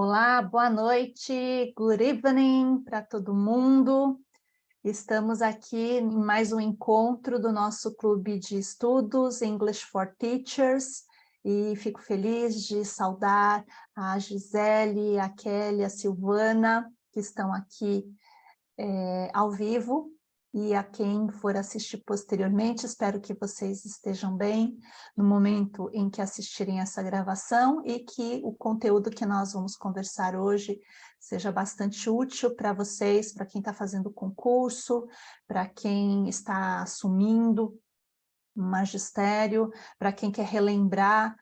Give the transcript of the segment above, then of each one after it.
Olá, boa noite, good evening para todo mundo. Estamos aqui em mais um encontro do nosso clube de estudos English for Teachers e fico feliz de saudar a Gisele, a Kelly, a Silvana, que estão aqui ao vivo, e a quem for assistir posteriormente. Espero que vocês estejam bem no momento em que assistirem essa gravação e que o conteúdo que nós vamos conversar hoje seja bastante útil para vocês, para quem está fazendo concurso, para quem está assumindo magistério, para quem quer relembrar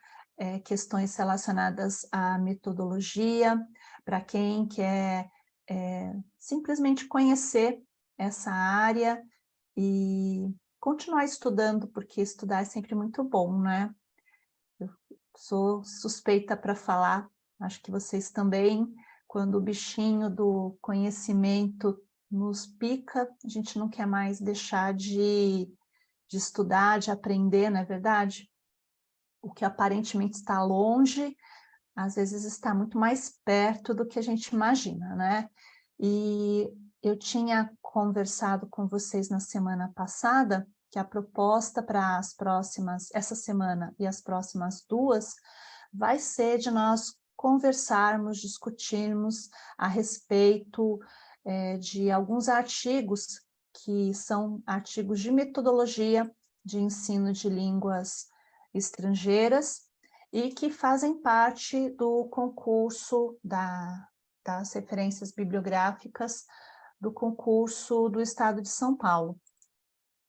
questões relacionadas à metodologia, para quem quer simplesmente conhecer essa área e continuar estudando, porque estudar é sempre muito bom, né? Eu sou suspeita para falar, acho que vocês também, quando o bichinho do conhecimento nos pica, a gente não quer mais deixar de estudar, de aprender, não é verdade? O que aparentemente está longe, às vezes está muito mais perto do que a gente imagina, né? E eu tinha conversado com vocês na semana passada que a proposta para as próximas, essa semana e as próximas duas, vai ser de nós conversarmos, discutirmos a respeito de alguns artigos que são artigos de metodologia de ensino de línguas estrangeiras e que fazem parte do concurso das referências bibliográficas do concurso do Estado de São Paulo.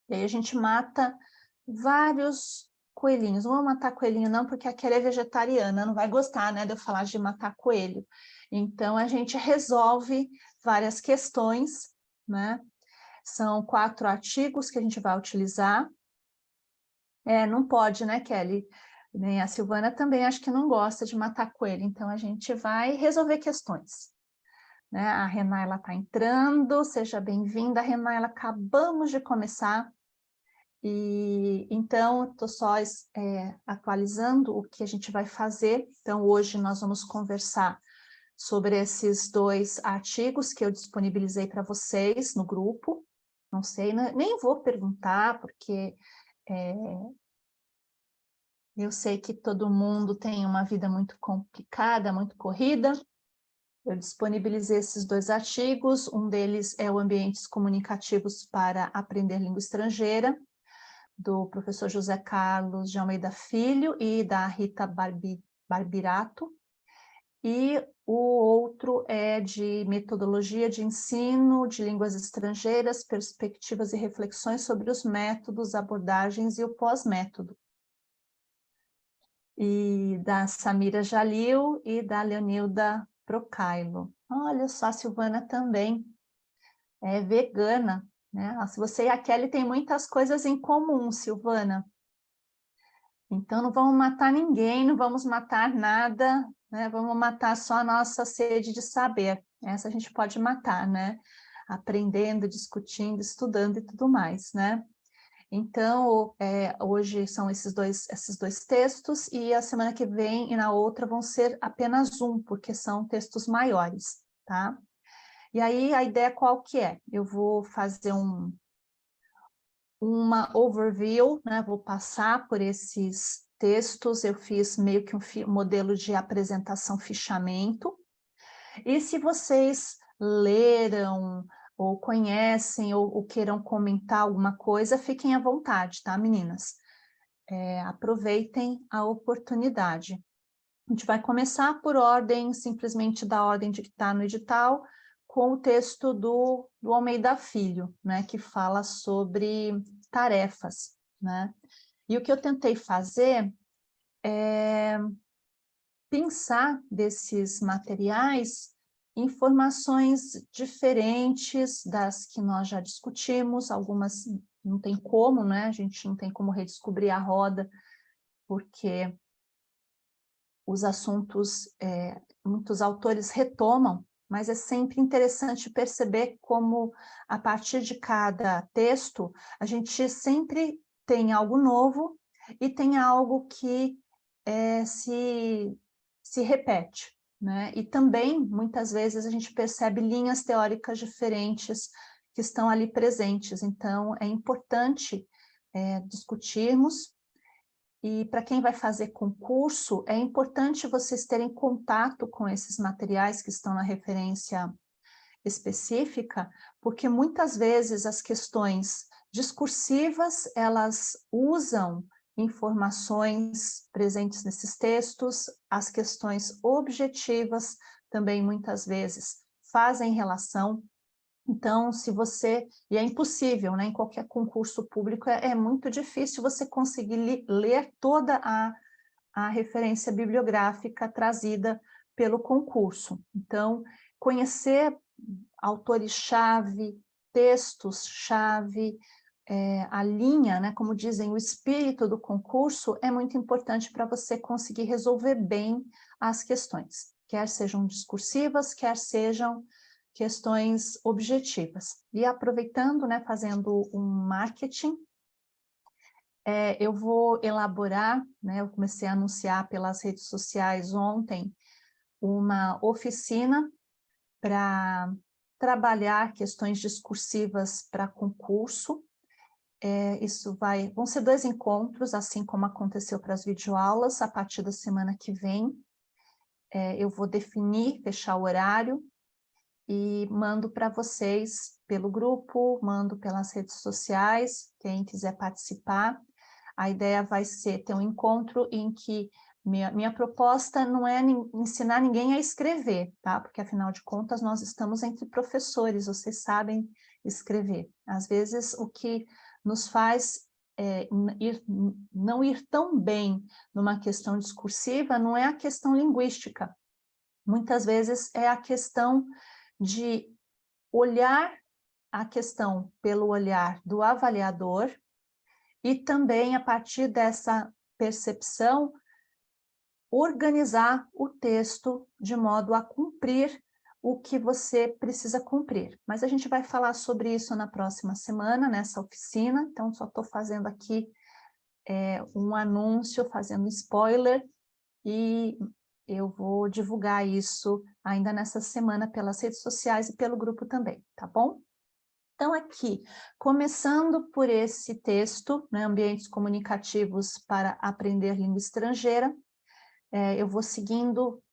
E aí a gente mata vários coelhinhos. Não vou matar coelhinho não, porque a Kelly é vegetariana, não vai gostar, né, de eu falar de matar coelho. Então a gente resolve várias questões, né? São 4 artigos que a gente vai utilizar. Não pode, né, Kelly? Nem a Silvana também acho que não gosta de matar coelho, então a gente vai resolver questões. Né? A Renaila está entrando, seja bem-vinda, Renaila, acabamos de começar, e então estou só atualizando o que a gente vai fazer. Então hoje nós vamos conversar sobre esses 2 artigos que eu disponibilizei para vocês no grupo. Não sei, nem vou perguntar, porque eu sei que todo mundo tem uma vida muito complicada, muito corrida. Eu disponibilizei esses 2 artigos, um deles é o Ambientes Comunicativos para Aprender Língua Estrangeira, do professor José Carlos de Almeida Filho e da Rita Barbirato, e o outro é de Metodologia de Ensino de Línguas Estrangeiras, Perspectivas e Reflexões sobre os Métodos, Abordagens e o Pós-Método, e da Samira Jalil e da Leonilda Procailo. Olha só, a Silvana também é vegana, né? Você e a Kelly têm muitas coisas em comum, Silvana. Então não vamos matar ninguém, não vamos matar nada, né? Vamos matar só a nossa sede de saber. Essa a gente pode matar, né? Aprendendo, discutindo, estudando e tudo mais, né? Então, hoje são esses dois textos, e a semana que vem e na outra vão ser apenas um, porque são textos maiores, tá? E aí, a ideia qual que é? Eu vou fazer uma overview, né? Vou passar por esses textos, eu fiz meio que um modelo de apresentação, fichamento, e se vocês leram, ou conhecem, ou queiram comentar alguma coisa, fiquem à vontade, tá, meninas? Aproveitem a oportunidade. A gente vai começar por ordem, simplesmente da ordem de que está no edital, com o texto do Almeida Filho, né, que fala sobre tarefas, né? E o que eu tentei fazer é pensar desses materiais informações diferentes das que nós já discutimos, algumas não tem como, né? A gente não tem como redescobrir a roda, porque os assuntos, muitos autores retomam, mas é sempre interessante perceber como, a partir de cada texto, a gente sempre tem algo novo e tem algo que se repete, né? E também, muitas vezes, a gente percebe linhas teóricas diferentes que estão ali presentes. Então, é importante discutirmos. E para quem vai fazer concurso, é importante vocês terem contato com esses materiais que estão na referência específica, porque muitas vezes as questões discursivas, elas usam informações presentes nesses textos, as questões objetivas também muitas vezes fazem relação. Então, se você... E é impossível, né? Em qualquer concurso público é muito difícil você conseguir ler toda a referência bibliográfica trazida pelo concurso. Então, conhecer autores-chave, textos-chave, a linha, né, como dizem, o espírito do concurso é muito importante para você conseguir resolver bem as questões, quer sejam discursivas, quer sejam questões objetivas. E aproveitando, né, fazendo um marketing, eu vou elaborar, né, eu comecei a anunciar pelas redes sociais ontem, uma oficina para trabalhar questões discursivas para concurso. Vão ser 2 encontros, assim como aconteceu para as videoaulas, a partir da semana que vem. Eu vou definir, fechar o horário, e mando para vocês pelo grupo, mando pelas redes sociais, quem quiser participar. A ideia vai ser ter um encontro em que minha proposta não é ensinar ninguém a escrever, tá? Porque, afinal de contas, nós estamos entre professores, vocês sabem escrever. Às vezes, o que nos faz não ir tão bem numa questão discursiva não é a questão linguística. Muitas vezes é a questão de olhar a questão pelo olhar do avaliador e também, a partir dessa percepção, organizar o texto de modo a cumprir o que você precisa cumprir. Mas a gente vai falar sobre isso na próxima semana, nessa oficina, então só estou fazendo aqui um anúncio, fazendo spoiler, e eu vou divulgar isso ainda nessa semana pelas redes sociais e pelo grupo também, tá bom? Então, aqui, começando por esse texto, né, Ambientes Comunicativos para Aprender Língua Estrangeira, eu vou seguindo,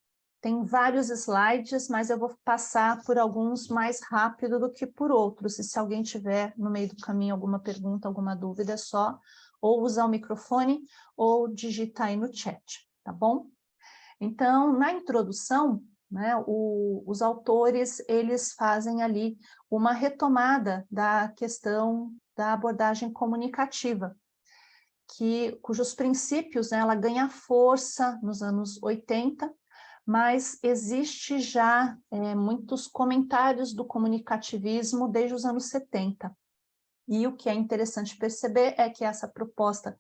tem vários slides, mas eu vou passar por alguns mais rápido do que por outros, e se alguém tiver no meio do caminho alguma pergunta, alguma dúvida, é só ou usar o microfone ou digitar aí no chat, tá bom? Então, na introdução, né, os autores, eles fazem ali uma retomada da questão da abordagem comunicativa, cujos princípios, né, ela ganha força nos anos 80, mas existe já muitos comentários do comunicativismo desde os anos 70. E o que é interessante perceber é que essa proposta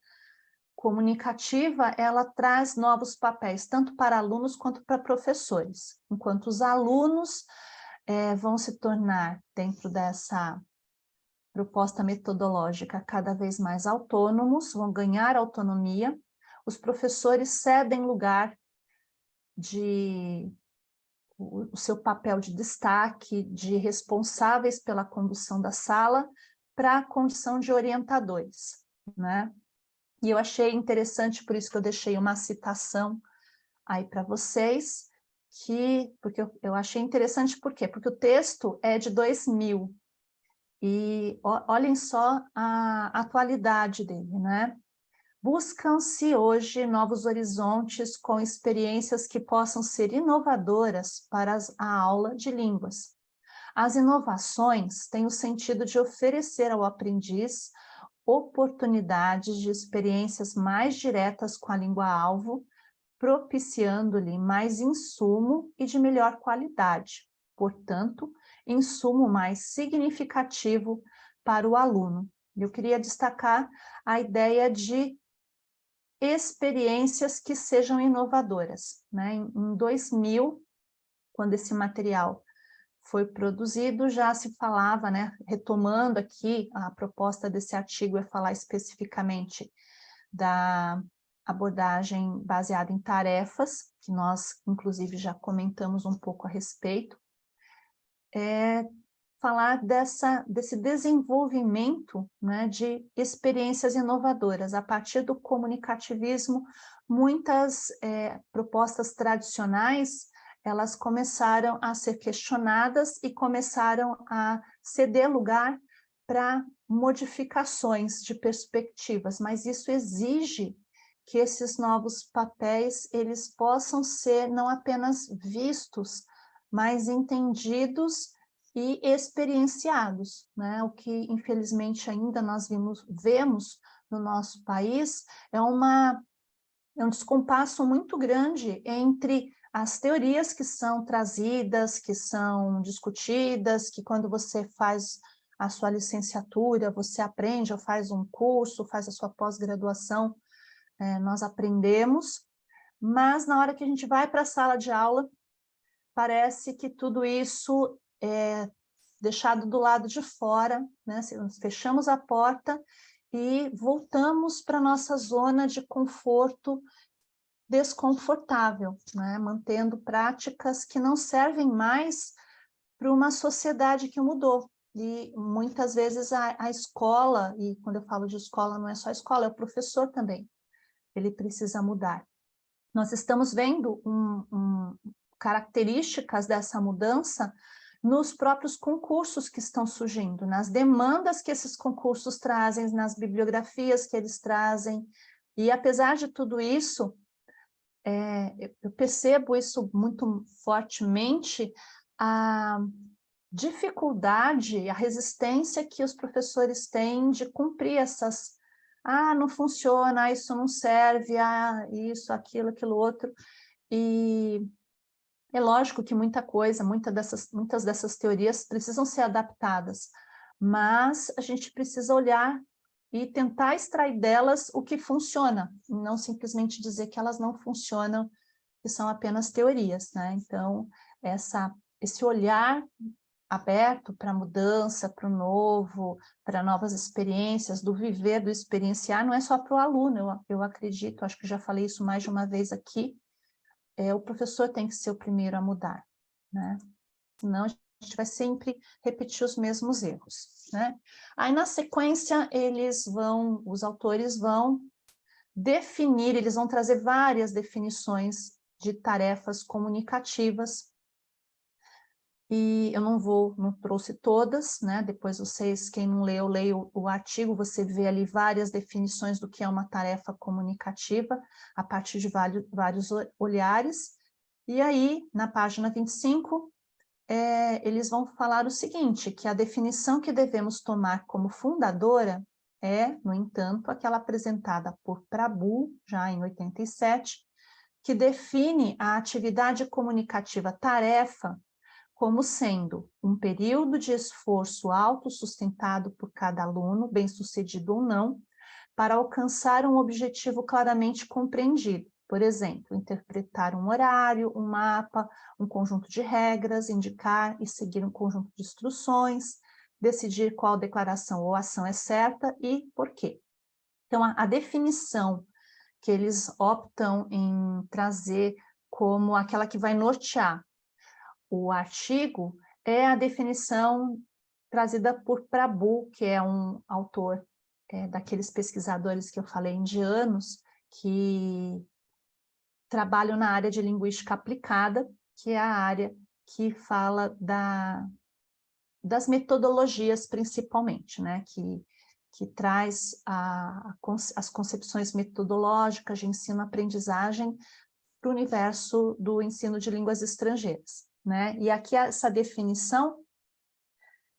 comunicativa, ela traz novos papéis, tanto para alunos quanto para professores, enquanto os alunos vão se tornar, dentro dessa proposta metodológica, cada vez mais autônomos, vão ganhar autonomia, os professores cedem lugar o seu papel de destaque, de responsáveis pela condução da sala, para a condição de orientadores, né? E eu achei interessante, por isso que eu deixei uma citação aí para vocês, porque eu achei interessante, por quê? Porque o texto é de 2000, e olhem só a atualidade dele, né? Buscam-se hoje novos horizontes com experiências que possam ser inovadoras para a aula de línguas. As inovações têm o sentido de oferecer ao aprendiz oportunidades de experiências mais diretas com a língua-alvo, propiciando-lhe mais insumo e de melhor qualidade, portanto, insumo mais significativo para o aluno. Eu queria destacar a ideia de experiências que sejam inovadoras, né? Em 2000, quando esse material foi produzido, já se falava, né, retomando aqui, a proposta desse artigo é falar especificamente da abordagem baseada em tarefas, que nós, inclusive, já comentamos um pouco a respeito, é falar desse desenvolvimento, né, de experiências inovadoras. A partir do comunicativismo, muitas propostas tradicionais, elas começaram a ser questionadas e começaram a ceder lugar para modificações de perspectivas, mas isso exige que esses novos papéis, eles possam ser não apenas vistos, mas entendidos e experienciados, né? O que, infelizmente, ainda nós vemos no nosso país é um descompasso muito grande entre as teorias que são trazidas, que são discutidas, que quando você faz a sua licenciatura, você aprende, ou faz um curso, faz a sua pós-graduação, nós aprendemos, mas na hora que a gente vai para a sala de aula, parece que tudo isso é deixado do lado de fora, né? Nós fechamos a porta e voltamos para a nossa zona de conforto desconfortável, né? Mantendo práticas que não servem mais para uma sociedade que mudou. E muitas vezes a escola, e quando eu falo de escola, não é só a escola, é o professor também, ele precisa mudar. Nós estamos vendo características dessa mudança nos próprios concursos que estão surgindo, nas demandas que esses concursos trazem, nas bibliografias que eles trazem, e apesar de tudo isso, eu percebo isso muito fortemente, a dificuldade, a resistência que os professores têm de cumprir essas, não funciona, isso não serve, isso, aquilo, aquilo outro, e é lógico que muitas dessas teorias precisam ser adaptadas, mas a gente precisa olhar e tentar extrair delas o que funciona, não simplesmente dizer que elas não funcionam, que são apenas teorias, né? Então, esse olhar aberto para a mudança, para o novo, para novas experiências, do viver, do experienciar, não é só para o aluno, eu acredito, acho que já falei isso mais de uma vez aqui, o professor tem que ser o primeiro a mudar, né? Senão a gente vai sempre repetir os mesmos erros, né? Aí, na sequência, os autores vão definir, eles vão trazer várias definições de tarefas comunicativas, e eu não trouxe todas, né? Depois vocês, quem não leu, leia o artigo, você vê ali várias definições do que é uma tarefa comunicativa, a partir de vários olhares, e aí, na página 25, eles vão falar o seguinte, que a definição que devemos tomar como fundadora é, no entanto, aquela apresentada por Prabhu, já em 87, que define a atividade comunicativa tarefa como sendo um período de esforço autossustentado por cada aluno, bem-sucedido ou não, para alcançar um objetivo claramente compreendido. Por exemplo, interpretar um horário, um mapa, um conjunto de regras, indicar e seguir um conjunto de instruções, decidir qual declaração ou ação é certa e por quê. Então, a definição que eles optam em trazer como aquela que vai nortear o artigo é a definição trazida por Prabhu, que é um autor daqueles pesquisadores que eu falei, indianos, que trabalham na área de linguística aplicada, que é a área que fala das metodologias, principalmente, né? Que traz as concepções metodológicas de ensino-aprendizagem para o universo do ensino de línguas estrangeiras, né? E aqui essa definição,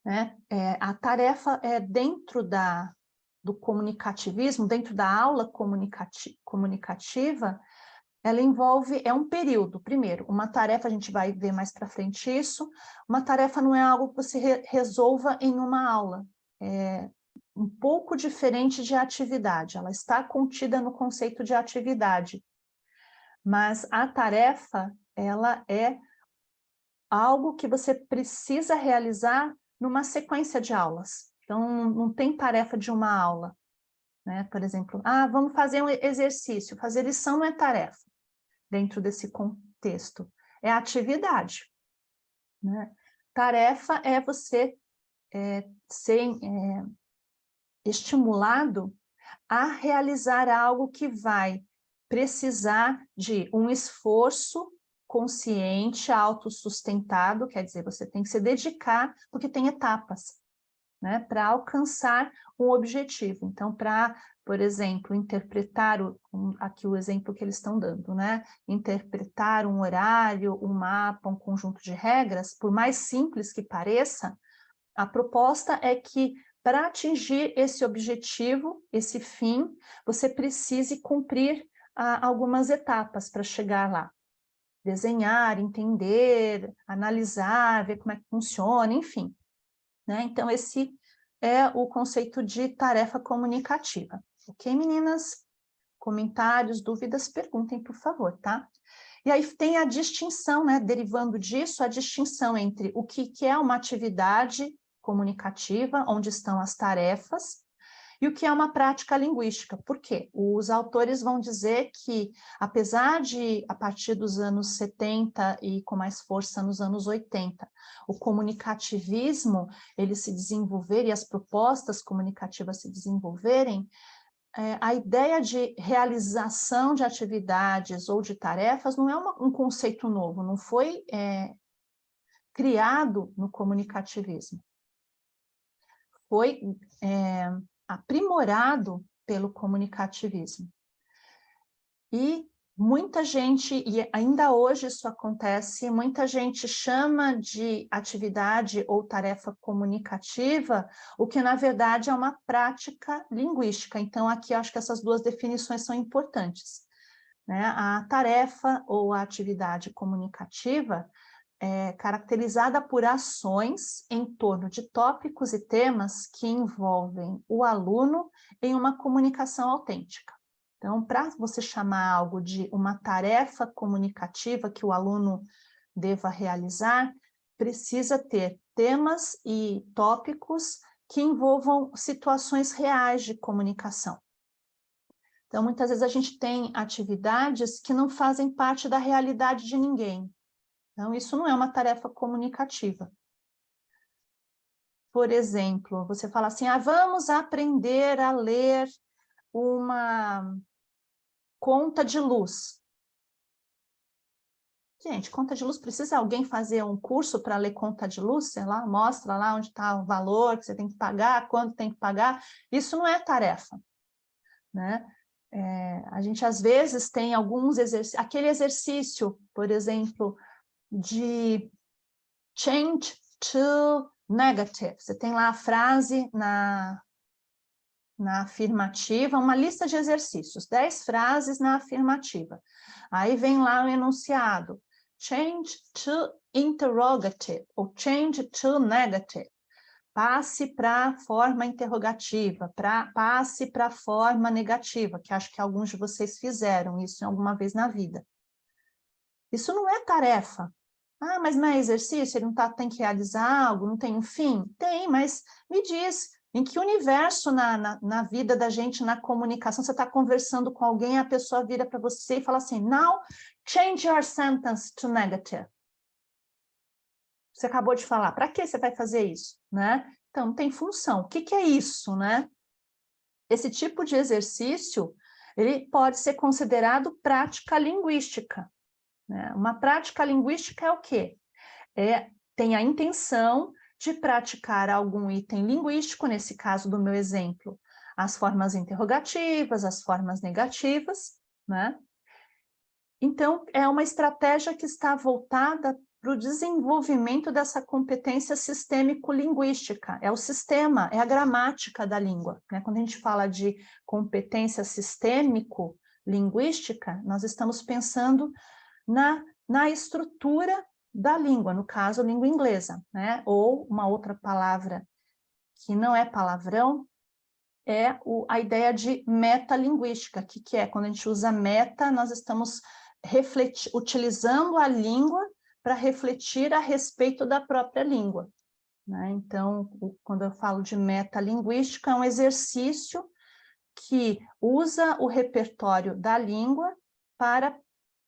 né? A tarefa é dentro do comunicativismo, dentro da aula comunicativa, ela envolve, um período, primeiro, uma tarefa, a gente vai ver mais para frente isso, uma tarefa não é algo que você resolva em uma aula, é um pouco diferente de atividade, ela está contida no conceito de atividade, mas a tarefa, ela é algo que você precisa realizar numa sequência de aulas, então não tem tarefa de uma aula, né? Por exemplo, vamos fazer um exercício. Fazer lição não é tarefa, dentro desse contexto. É atividade, né? Tarefa é você ser estimulado a realizar algo que vai precisar de um esforço consciente, autossustentado, quer dizer, você tem que se dedicar, porque tem etapas, né, para alcançar um objetivo. Então, para, por exemplo, interpretar, aqui o exemplo que eles estão dando, né, interpretar um horário, um mapa, um conjunto de regras, por mais simples que pareça, a proposta é que, para atingir esse objetivo, esse fim, você precise cumprir algumas etapas para chegar lá. Desenhar, entender, analisar, ver como é que funciona, enfim, né? Então, esse é o conceito de tarefa comunicativa. Ok, meninas? Comentários, dúvidas, perguntem, por favor, tá? E aí tem a distinção, né? Derivando disso, a distinção entre o que é uma atividade comunicativa, onde estão as tarefas, e o que é uma prática linguística. Por quê? Os autores vão dizer que, apesar de, a partir dos anos 70 e com mais força nos anos 80, o comunicativismo ele se desenvolver e as propostas comunicativas se desenvolverem, a ideia de realização de atividades ou de tarefas não é um conceito novo, não foi criado no comunicativismo. Foi aprimorado pelo comunicativismo. E muita gente, e ainda hoje isso acontece, muita gente chama de atividade ou tarefa comunicativa, o que na verdade é uma prática linguística. Então aqui eu acho que essas duas definições são importantes, né? A tarefa ou a atividade comunicativa é caracterizada por ações em torno de tópicos e temas que envolvem o aluno em uma comunicação autêntica. Então, para você chamar algo de uma tarefa comunicativa que o aluno deva realizar, precisa ter temas e tópicos que envolvam situações reais de comunicação. Então, muitas vezes a gente tem atividades que não fazem parte da realidade de ninguém. Então, isso não é uma tarefa comunicativa. Por exemplo, você fala assim, vamos aprender a ler uma conta de luz. Gente, conta de luz, precisa alguém fazer um curso para ler conta de luz? Sei lá, mostra lá onde está o valor que você tem que pagar, quanto tem que pagar. Isso não é tarefa, né? A gente, às vezes, tem alguns exercícios. Aquele exercício, por exemplo, de change to negative. Você tem lá a frase na afirmativa, uma lista de exercícios, 10 frases na afirmativa. Aí vem lá o enunciado, change to interrogative, ou change to negative. Passe para a forma interrogativa, passe para a forma negativa, que acho que alguns de vocês fizeram isso alguma vez na vida. Isso não é tarefa. Mas não é exercício? Ele não tem que realizar algo, não tem um fim? Tem, mas me diz, em que universo na vida da gente, na comunicação, você está conversando com alguém, a pessoa vira para você e fala assim, now change your sentence to negative. Você acabou de falar, para que você vai fazer isso? Né? Então, tem função. O que é isso? Né? Esse tipo de exercício, ele pode ser considerado prática linguística. Né? Uma prática linguística é o quê? Tem a intenção de praticar algum item linguístico, nesse caso do meu exemplo, as formas interrogativas, as formas negativas, né? Então, é uma estratégia que está voltada para o desenvolvimento dessa competência sistêmico-linguística. É o sistema, é a gramática da língua. Né? Quando a gente fala de competência sistêmico-linguística, nós estamos pensando na estrutura da língua, no caso, língua inglesa, né? Ou uma outra palavra que não é palavrão, é a ideia de metalinguística. O que é? Quando a gente usa meta, nós estamos utilizando a língua para refletir a respeito da própria língua. Né? Então, quando eu falo de metalinguística, é um exercício que usa o repertório da língua para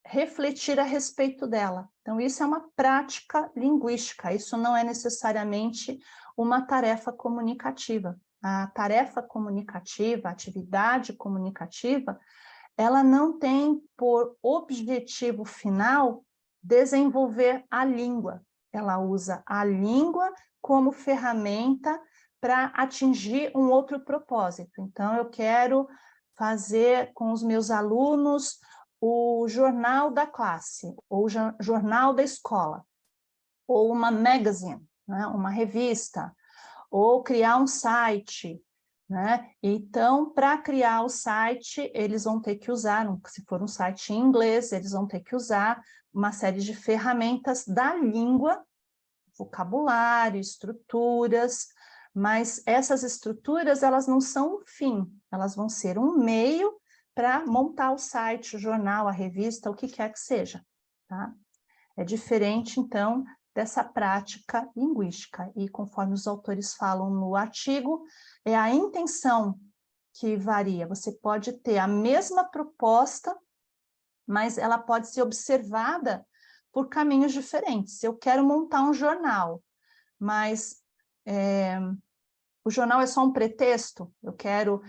refletir a respeito dela. Então, isso é uma prática linguística, isso não é necessariamente uma tarefa comunicativa. A tarefa comunicativa, a atividade comunicativa, ela não tem por objetivo final desenvolver a língua. Ela usa a língua como ferramenta para atingir um outro propósito. Então, eu quero fazer com os meus alunos o jornal da classe, ou o jornal da escola, ou uma magazine, né, uma revista, ou criar um site, né? Então, para criar o site, eles vão ter que usar, se for um site em inglês, eles vão ter que usar uma série de ferramentas da língua, vocabulário, estruturas, mas essas estruturas, elas não são o fim, elas vão ser um meio para montar o site, o jornal, a revista, o que quer que seja, tá? É diferente, então, dessa prática linguística, e conforme os autores falam no artigo, é a intenção que varia. Você pode ter a mesma proposta, mas ela pode ser observada por caminhos diferentes. Eu quero montar um jornal, mas o jornal é só um pretexto, eu quero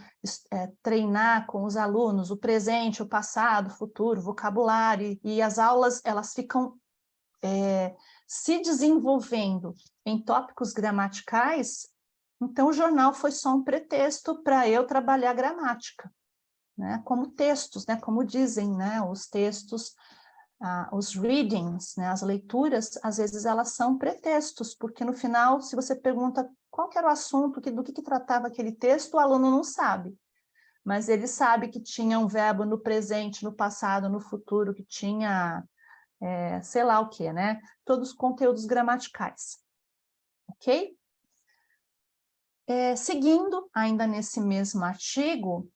treinar com os alunos o presente, o passado, o futuro, o vocabulário, e as aulas, elas ficam se desenvolvendo em tópicos gramaticais, então o jornal foi só um pretexto para eu trabalhar gramática, né? Como textos, né? Como dizem, né? Os textos, os readings, né? As leituras, às vezes elas são pretextos, porque no final, se você pergunta qual que era o assunto, do que tratava aquele texto, o aluno não sabe. Mas ele sabe que tinha um verbo no presente, no passado, no futuro, que tinha sei lá o que, né? Todos os conteúdos gramaticais, ok? Seguindo, ainda nesse mesmo artigo,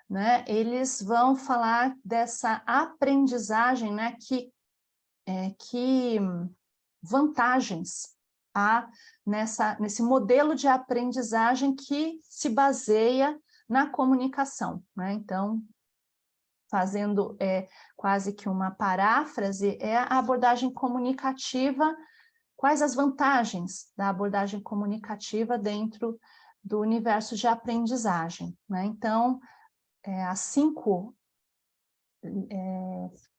né, eles vão falar dessa aprendizagem, né, que vantagens há nesse modelo de aprendizagem que se baseia na comunicação, né? Então, fazendo quase que uma paráfrase, é a abordagem comunicativa. Quais as vantagens da abordagem comunicativa dentro do universo de aprendizagem, né? Então, as 5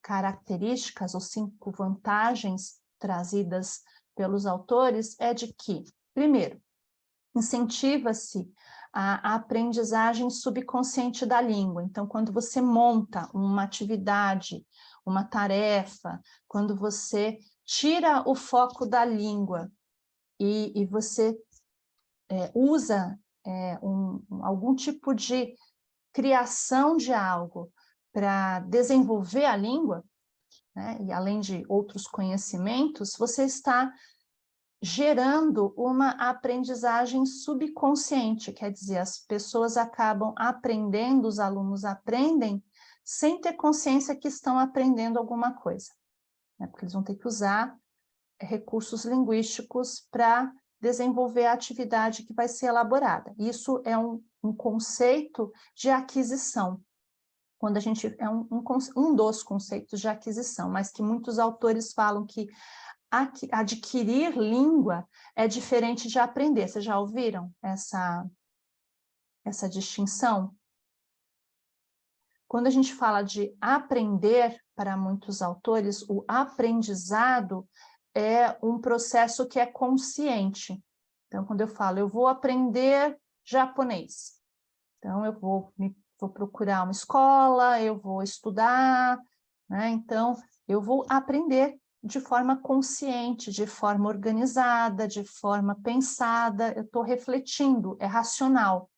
características ou 5 vantagens trazidas pelos autores é de que, primeiro, incentiva-se a aprendizagem subconsciente da língua. Então, quando você monta uma atividade, uma tarefa, quando você tira o foco da língua e você usa algum tipo de criação de algo para desenvolver a língua, né, e além de outros conhecimentos, você está gerando uma aprendizagem subconsciente, quer dizer, as pessoas acabam aprendendo, os alunos aprendem, sem ter consciência que estão aprendendo alguma coisa, né? Porque eles vão ter que usar recursos linguísticos para desenvolver a atividade que vai ser elaborada. Isso é um conceito de aquisição, quando a gente um dos conceitos de aquisição, mas que muitos autores falam que adquirir língua é diferente de aprender. Vocês já ouviram essa distinção? Quando a gente fala de aprender, para muitos autores, o aprendizado é um processo que é consciente. Então, quando eu falo, eu vou aprender japonês, então eu vou procurar uma escola, eu vou estudar, né? Então, eu vou aprender de forma consciente, de forma organizada, de forma pensada, eu estou refletindo, é racional.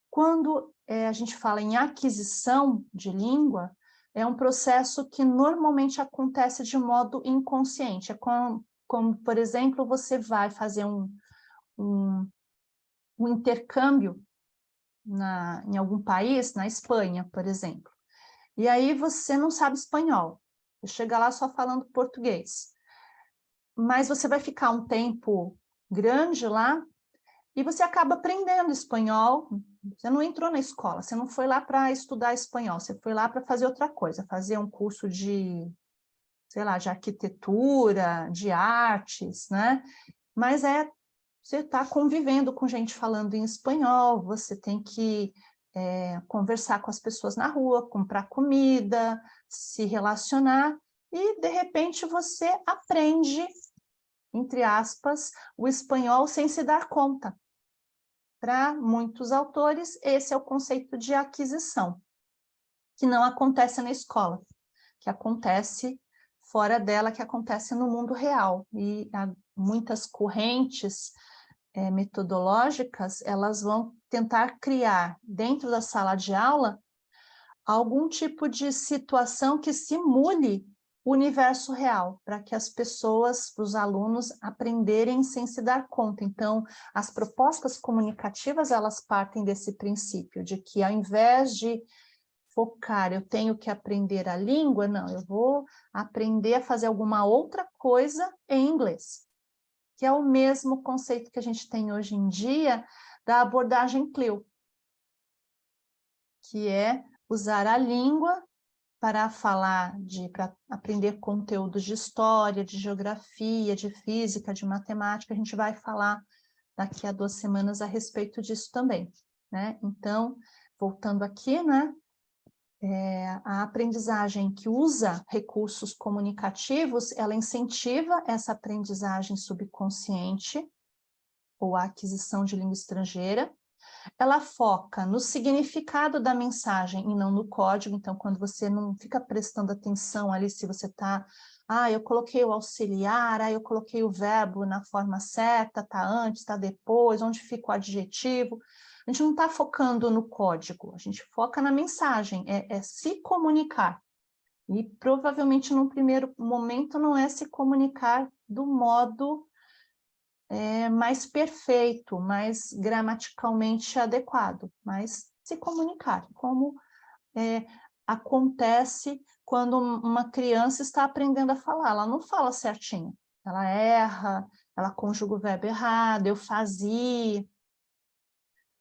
Quando a gente fala em aquisição de língua, é um processo que normalmente acontece de modo inconsciente. É como, por exemplo, você vai fazer um intercâmbio em algum país, na Espanha, por exemplo. E aí você não sabe espanhol. Você chega lá só falando português. Mas você vai ficar um tempo grande lá, E você acaba aprendendo espanhol. Você não entrou na escola, você não foi lá para estudar espanhol, você foi lá para fazer outra coisa, fazer um curso de, sei lá, de arquitetura, de artes, né? Mas você está convivendo com gente falando em espanhol, você tem que conversar com as pessoas na rua, comprar comida, se relacionar, e de repente você aprende, entre aspas, o espanhol sem se dar conta. Para muitos autores, esse é o conceito de aquisição, que não acontece na escola, que acontece fora dela, que acontece no mundo real. E há muitas correntes metodológicas, elas vão tentar criar, dentro da sala de aula, algum tipo de situação que simule o universo real, para que as pessoas, os alunos, aprenderem sem se dar conta. Então, as propostas comunicativas, elas partem desse princípio, de que ao invés de focar, eu tenho que aprender a língua, não, eu vou aprender a fazer alguma outra coisa em inglês, que é o mesmo conceito que a gente tem hoje em dia da abordagem CLIL, que é usar a língua para para aprender conteúdos de história, de geografia, de física, de matemática. A gente vai falar daqui a 2 semanas a respeito disso também, né? Então, voltando aqui, né? A aprendizagem que usa recursos comunicativos, ela incentiva essa aprendizagem subconsciente, ou a aquisição de língua estrangeira. Ela foca no significado da mensagem e não no código. Então, quando você não fica prestando atenção ali, se você está, eu coloquei o auxiliar, eu coloquei o verbo na forma certa, está antes, está depois, onde fica o adjetivo. A gente não está focando no código, a gente foca na mensagem, é se comunicar. E provavelmente, num primeiro momento, não é se comunicar do modo mais perfeito, mais gramaticalmente adequado, mas se comunicar, como acontece quando uma criança está aprendendo a falar. Ela não fala certinho, ela erra, ela conjuga o verbo errado, eu fazia,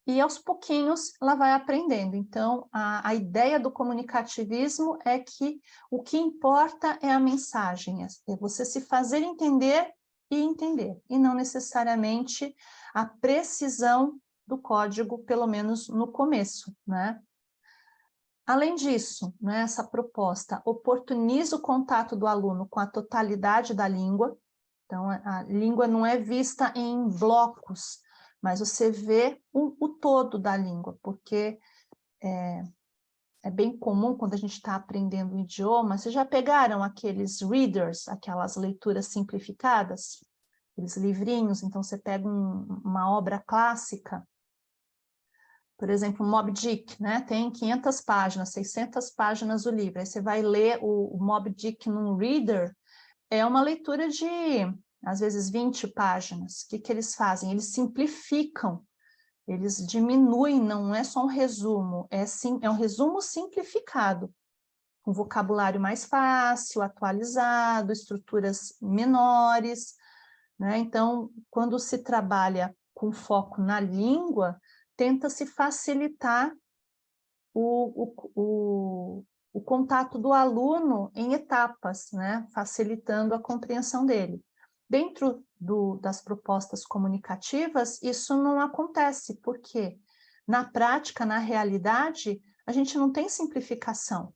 e aos pouquinhos ela vai aprendendo. Então, a ideia do comunicativismo é que o que importa é a mensagem, é você se fazer entender, e não necessariamente a precisão do código, pelo menos no começo, né? Além disso, né, essa proposta oportuniza o contato do aluno com a totalidade da língua. Então, a língua não é vista em blocos, mas você vê o todo da língua, porque é bem comum quando a gente está aprendendo um idioma. Vocês já pegaram aqueles readers, aquelas leituras simplificadas? Aqueles livrinhos, então você pega uma obra clássica, por exemplo, Moby Dick, né? Tem 500 páginas, 600 páginas o livro, aí você vai ler o Moby Dick num reader, é uma leitura de, às vezes, 20 páginas. O que eles fazem? Eles simplificam, eles diminuem, não é só um resumo, é um resumo simplificado, com vocabulário mais fácil, atualizado, estruturas menores, né? Então, quando se trabalha com foco na língua, tenta-se facilitar o contato do aluno em etapas, né? Facilitando a compreensão dele. Dentro das propostas comunicativas, isso não acontece, porque na prática, na realidade, a gente não tem simplificação.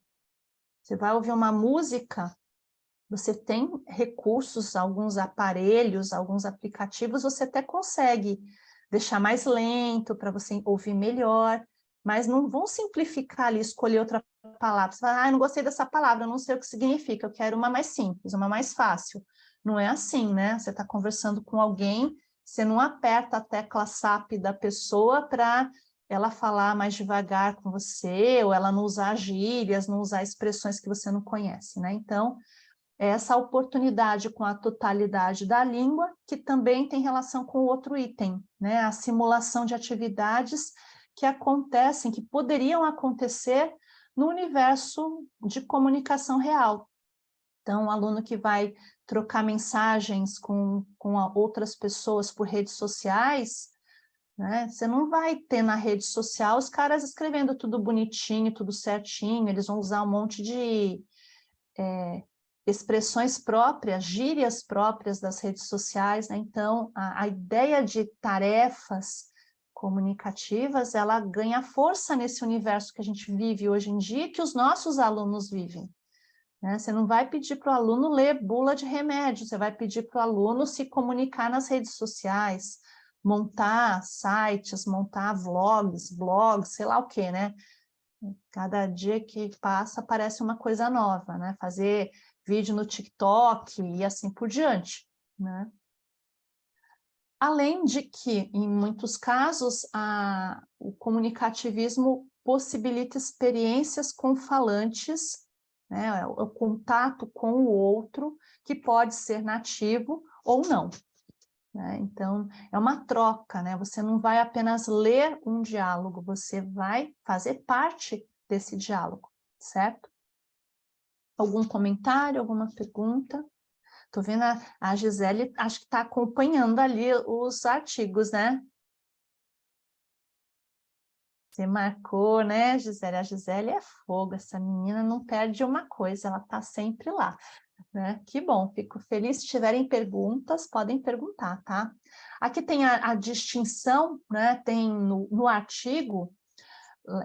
Você vai ouvir uma música, você tem recursos, alguns aparelhos, alguns aplicativos, você até consegue deixar mais lento para você ouvir melhor, mas não vão simplificar ali, escolher outra palavra. Você fala, não gostei dessa palavra, eu não sei o que significa, eu quero uma mais simples, uma mais fácil. Não é assim, né? Você está conversando com alguém, você não aperta a tecla SAP da pessoa para ela falar mais devagar com você, ou ela não usar gírias, não usar expressões que você não conhece, né? Então, essa oportunidade com a totalidade da língua, que também tem relação com o outro item, né? A simulação de atividades que acontecem, que poderiam acontecer no universo de comunicação real. Então, o aluno que vai trocar mensagens com outras pessoas por redes sociais, né? Você não vai ter na rede social os caras escrevendo tudo bonitinho, tudo certinho, eles vão usar um monte de expressões próprias, gírias próprias das redes sociais, né? Então, a ideia de tarefas comunicativas, ela ganha força nesse universo que a gente vive hoje em dia, que os nossos alunos vivem, né? Você não vai pedir para o aluno ler bula de remédio, você vai pedir para o aluno se comunicar nas redes sociais, montar sites, montar vlogs, blogs, sei lá o quê, né? Cada dia que passa aparece uma coisa nova, né? Fazer vídeo no TikTok e assim por diante, né? Além de que, em muitos casos, o comunicativismo possibilita experiências com falantes, né? O contato com o outro, que pode ser nativo ou não, né? Então, é uma troca, né? Você não vai apenas ler um diálogo, você vai fazer parte desse diálogo, certo? Algum comentário, alguma pergunta? Estou vendo a Gisele, acho que está acompanhando ali os artigos, né? Você marcou, né, Gisele? A Gisele é fogo, essa menina não perde uma coisa, ela está sempre lá, né? Que bom, fico feliz. Se tiverem perguntas, podem perguntar, tá? Aqui tem a distinção, né? Tem no artigo,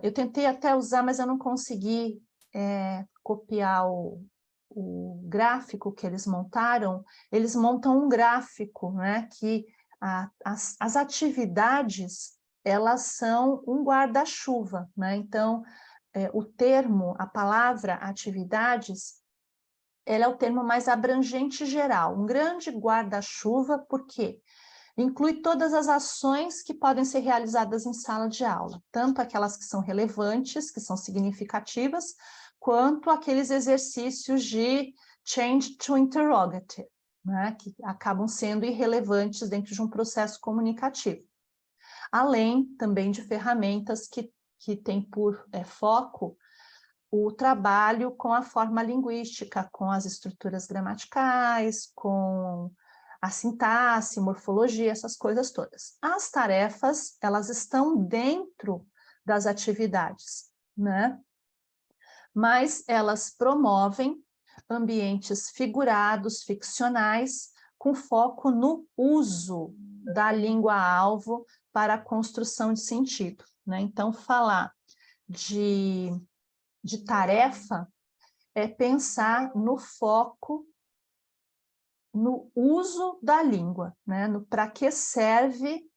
eu tentei até usar, mas eu não consegui copiar o gráfico que eles montaram. Eles montam um gráfico, né? Que as atividades, elas são um guarda-chuva, né? Então, o termo, a palavra atividades, ela é o termo mais abrangente e geral, um grande guarda-chuva, por quê? Inclui todas as ações que podem ser realizadas em sala de aula, tanto aquelas que são relevantes, que são significativas, quanto aqueles exercícios de change to interrogative, né, que acabam sendo irrelevantes dentro de um processo comunicativo. Além também de ferramentas que têm por foco o trabalho com a forma linguística, com as estruturas gramaticais, com a sintaxe, morfologia, essas coisas todas. As tarefas, elas estão dentro das atividades, né? Mas elas promovem ambientes figurados, ficcionais, com foco no uso da língua-alvo para a construção de sentido, né? Então, falar de tarefa é pensar no foco, no uso da língua, né? No para que serve,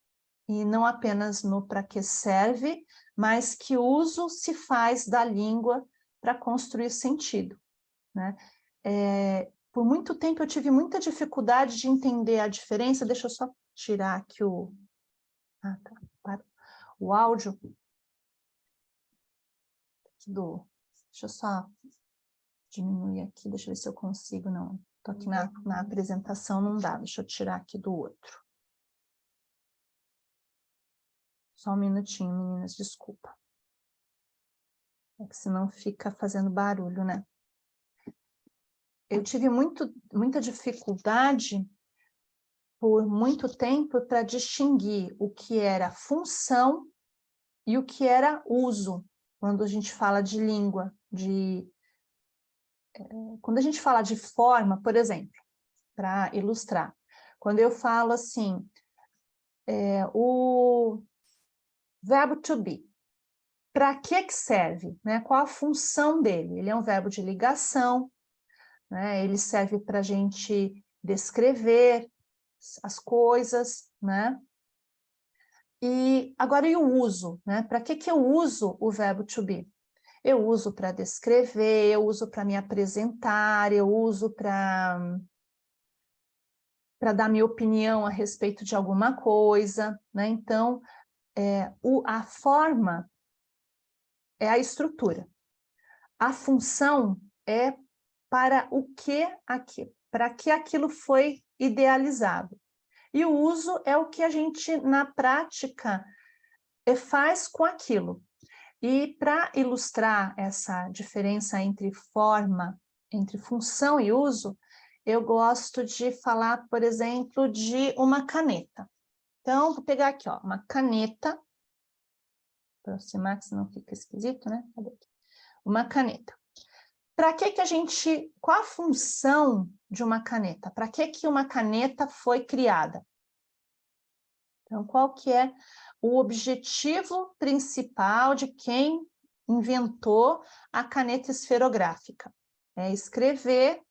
e não apenas no para que serve, mas que uso se faz da língua para construir sentido, né? Por muito tempo eu tive muita dificuldade de entender a diferença, deixa eu só tirar aqui o áudio, deixa eu só diminuir aqui, deixa eu ver se eu consigo, não. Estou aqui na apresentação, não dá, deixa eu tirar aqui do outro. Só um minutinho, meninas, desculpa. É que senão fica fazendo barulho, né? Eu tive muita dificuldade por muito tempo para distinguir o que era função e o que era uso, quando a gente fala de língua, quando a gente fala de forma, por exemplo, para ilustrar, quando eu falo assim, o verbo to be, para que serve? Né? Qual a função dele? Ele é um verbo de ligação, né? Ele serve para a gente descrever as coisas, né? E agora, e o uso? Né? Para que eu uso o verbo to be? Eu uso para descrever, eu uso para me apresentar, eu uso para dar minha opinião a respeito de alguma coisa, né? Então, a forma é a estrutura. A função é para que aquilo foi idealizado. E o uso é o que a gente, na prática, faz com aquilo. E para ilustrar essa diferença entre função e uso, eu gosto de falar, por exemplo, de uma caneta. Então, vou pegar aqui, ó, uma caneta. Aproximar, que senão fica esquisito, né? Cadê aqui? Uma caneta. Para que a gente... Qual a função de uma caneta? Para que uma caneta foi criada? Então, qual que é o objetivo principal de quem inventou a caneta esferográfica? É escrever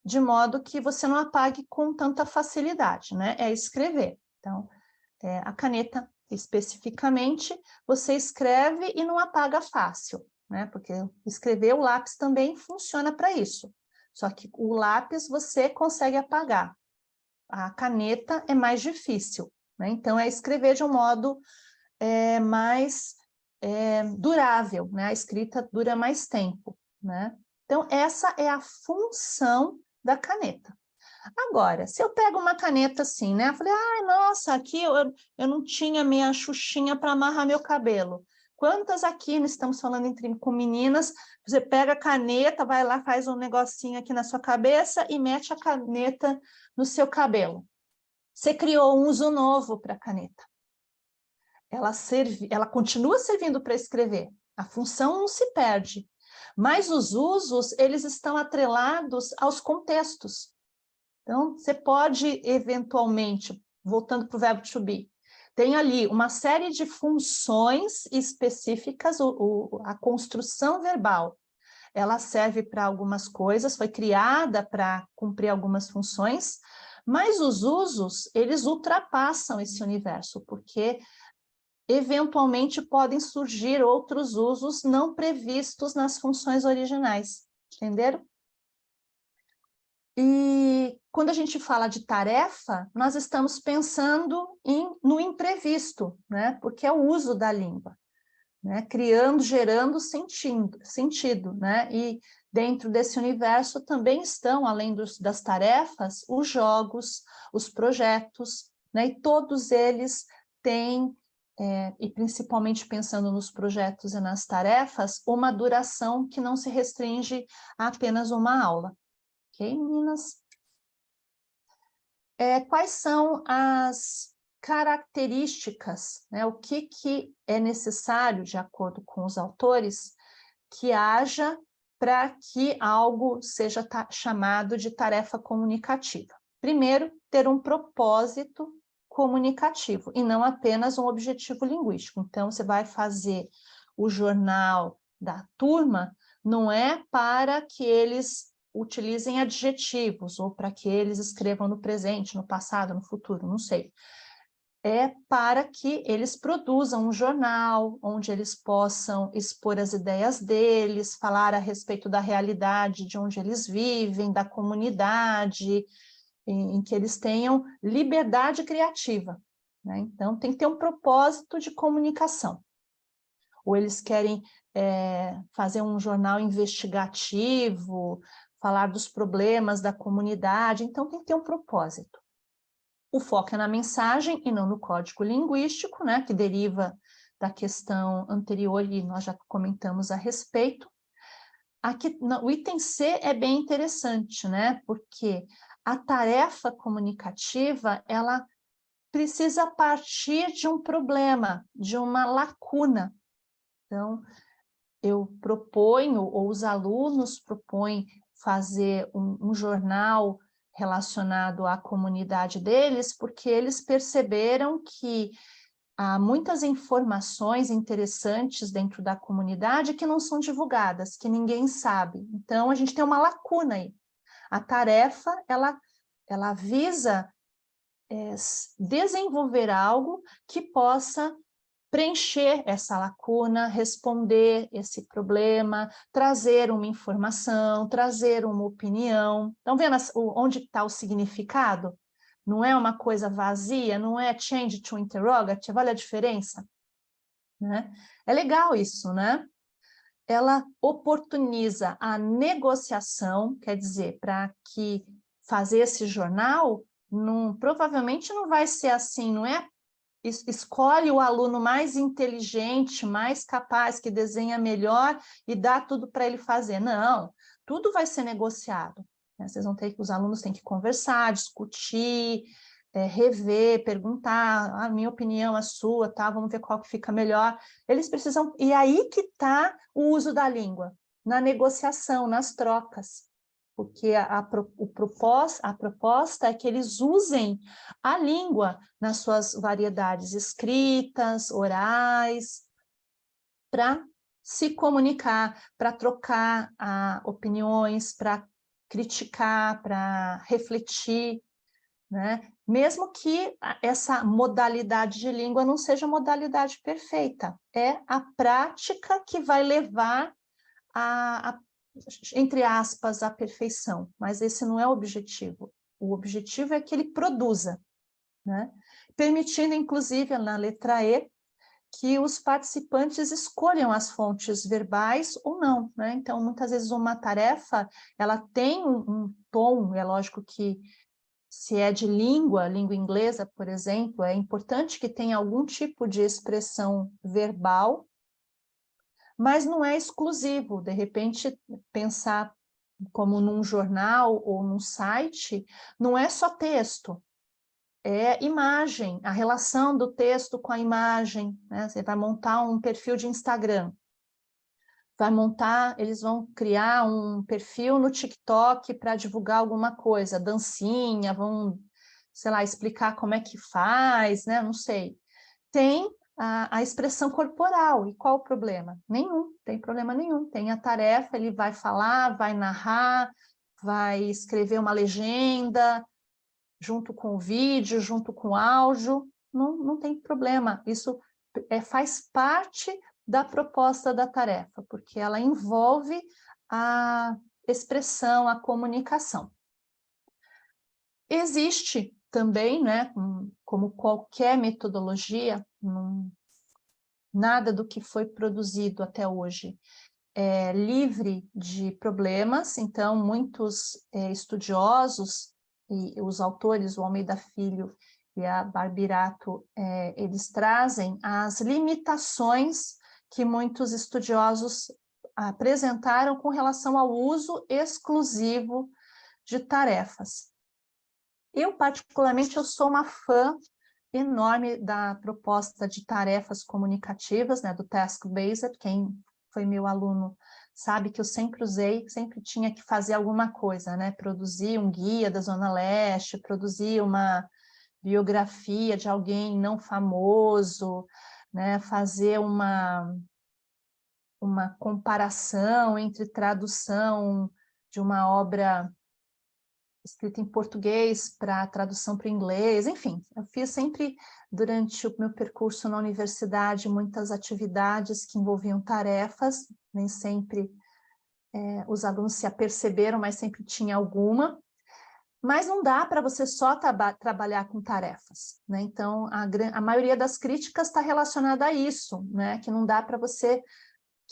de modo que você não apague com tanta facilidade, né? É escrever. Então, a caneta, especificamente, você escreve e não apaga fácil, né? Porque escrever, o lápis também funciona para isso. Só que o lápis você consegue apagar. A caneta é mais difícil, né? Então, é escrever de um modo mais durável, né? A escrita dura mais tempo, né? Então, essa é a função da caneta. Agora, se eu pego uma caneta assim, né? Eu falei, ai, nossa, aqui eu não tinha minha xuxinha para amarrar meu cabelo. Quantas aqui, nós estamos falando com meninas, você pega a caneta, vai lá, faz um negocinho aqui na sua cabeça e mete a caneta no seu cabelo. Você criou um uso novo para a caneta. Ela continua servindo para escrever. A função não se perde. Mas os usos, eles estão atrelados aos contextos. Então, você pode, eventualmente, voltando para o verbo to be, tem ali uma série de funções específicas, a construção verbal, ela serve para algumas coisas, foi criada para cumprir algumas funções, mas os usos, eles ultrapassam esse universo, porque, eventualmente, podem surgir outros usos não previstos nas funções originais, entenderam? E quando a gente fala de tarefa, nós estamos pensando no imprevisto, né? Porque é o uso da língua, né? Criando, gerando sentido, né? E dentro desse universo também estão, além das tarefas, os jogos, os projetos, né? E todos eles têm, e principalmente pensando nos projetos e nas tarefas, uma duração que não se restringe a apenas uma aula. Ok, meninas? Quais são as características, né? O que é necessário, de acordo com os autores, que haja para que algo seja chamado de tarefa comunicativa? Primeiro, ter um propósito comunicativo, e não apenas um objetivo linguístico. Então, você vai fazer o jornal da turma, não é para que eles utilizem adjetivos, ou para que eles escrevam no presente, no passado, no futuro, não sei. É para que eles produzam um jornal, onde eles possam expor as ideias deles, falar a respeito da realidade de onde eles vivem, da comunidade, em que eles tenham liberdade criativa, né? Então, tem que ter um propósito de comunicação. Ou eles querem fazer um jornal investigativo, falar dos problemas da comunidade, então tem que ter um propósito. O foco é na mensagem e não no código linguístico, né, que deriva da questão anterior e nós já comentamos a respeito. Aqui, o item C é bem interessante, né, porque a tarefa comunicativa, ela precisa partir de um problema, de uma lacuna. Então, eu proponho, ou os alunos propõem, fazer um jornal relacionado à comunidade deles, porque eles perceberam que há muitas informações interessantes dentro da comunidade que não são divulgadas, que ninguém sabe. Então, a gente tem uma lacuna aí. A tarefa, ela visa desenvolver algo que possa preencher essa lacuna, responder esse problema, trazer uma informação, trazer uma opinião. Estão vendo onde está o significado? Não é uma coisa vazia, não é change to interrogative, olha a diferença, né? É legal isso, né? Ela oportuniza a negociação, quer dizer, para que fazer esse jornal, provavelmente não vai ser assim, não é escolhe o aluno mais inteligente, mais capaz, que desenha melhor e dá tudo para ele fazer. Não, tudo vai ser negociado, né? Os alunos têm que conversar, discutir, rever, perguntar, a minha opinião, a sua, tá? Vamos ver qual que fica melhor. Eles precisam... E aí que está o uso da língua, na negociação, nas trocas. Porque a proposta é que eles usem a língua nas suas variedades escritas, orais, para se comunicar, para trocar opiniões, para criticar, para refletir, né? Mesmo que essa modalidade de língua não seja a modalidade perfeita, é a prática que vai levar entre aspas, à perfeição, mas esse não é o objetivo. O objetivo é que ele produza, né? Permitindo, inclusive, na letra E, que os participantes escolham as fontes verbais ou não, né? Então, muitas vezes uma tarefa, ela tem um tom, é lógico que se é de língua inglesa, por exemplo, é importante que tenha algum tipo de expressão verbal, mas não é exclusivo. De repente, pensar como num jornal ou num site, não é só texto, é imagem, a relação do texto com a imagem, né? Você vai montar um perfil de Instagram, eles vão criar um perfil no TikTok para divulgar alguma coisa, dancinha, vão, sei lá, explicar como é que faz, né? Não sei. Tem a expressão corporal, e qual o problema? Nenhum, tem problema nenhum. Tem a tarefa, ele vai falar, vai narrar, vai escrever uma legenda, junto com o vídeo, junto com o áudio, não tem problema. Isso faz parte da proposta da tarefa, porque ela envolve a expressão, a comunicação. Existe também, né, como qualquer metodologia, nada do que foi produzido até hoje é livre de problemas, então muitos estudiosos, e os autores, o Almeida Filho e a Barbirato, eles trazem as limitações que muitos estudiosos apresentaram com relação ao uso exclusivo de tarefas. Eu, particularmente, eu sou uma fã enorme da proposta de tarefas comunicativas, né, do task-based. Quem foi meu aluno sabe que eu sempre usei, sempre tinha que fazer alguma coisa, né, produzir um guia da Zona Leste, produzir uma biografia de alguém não famoso, né, fazer uma comparação entre tradução de uma obra escrita em português para tradução para inglês, enfim, eu fiz sempre, durante o meu percurso na universidade, muitas atividades que envolviam tarefas, nem sempre os alunos se aperceberam, mas sempre tinha alguma, mas não dá para você só trabalhar com tarefas, né? Então, a maioria das críticas está relacionada a isso, né? Que não dá para você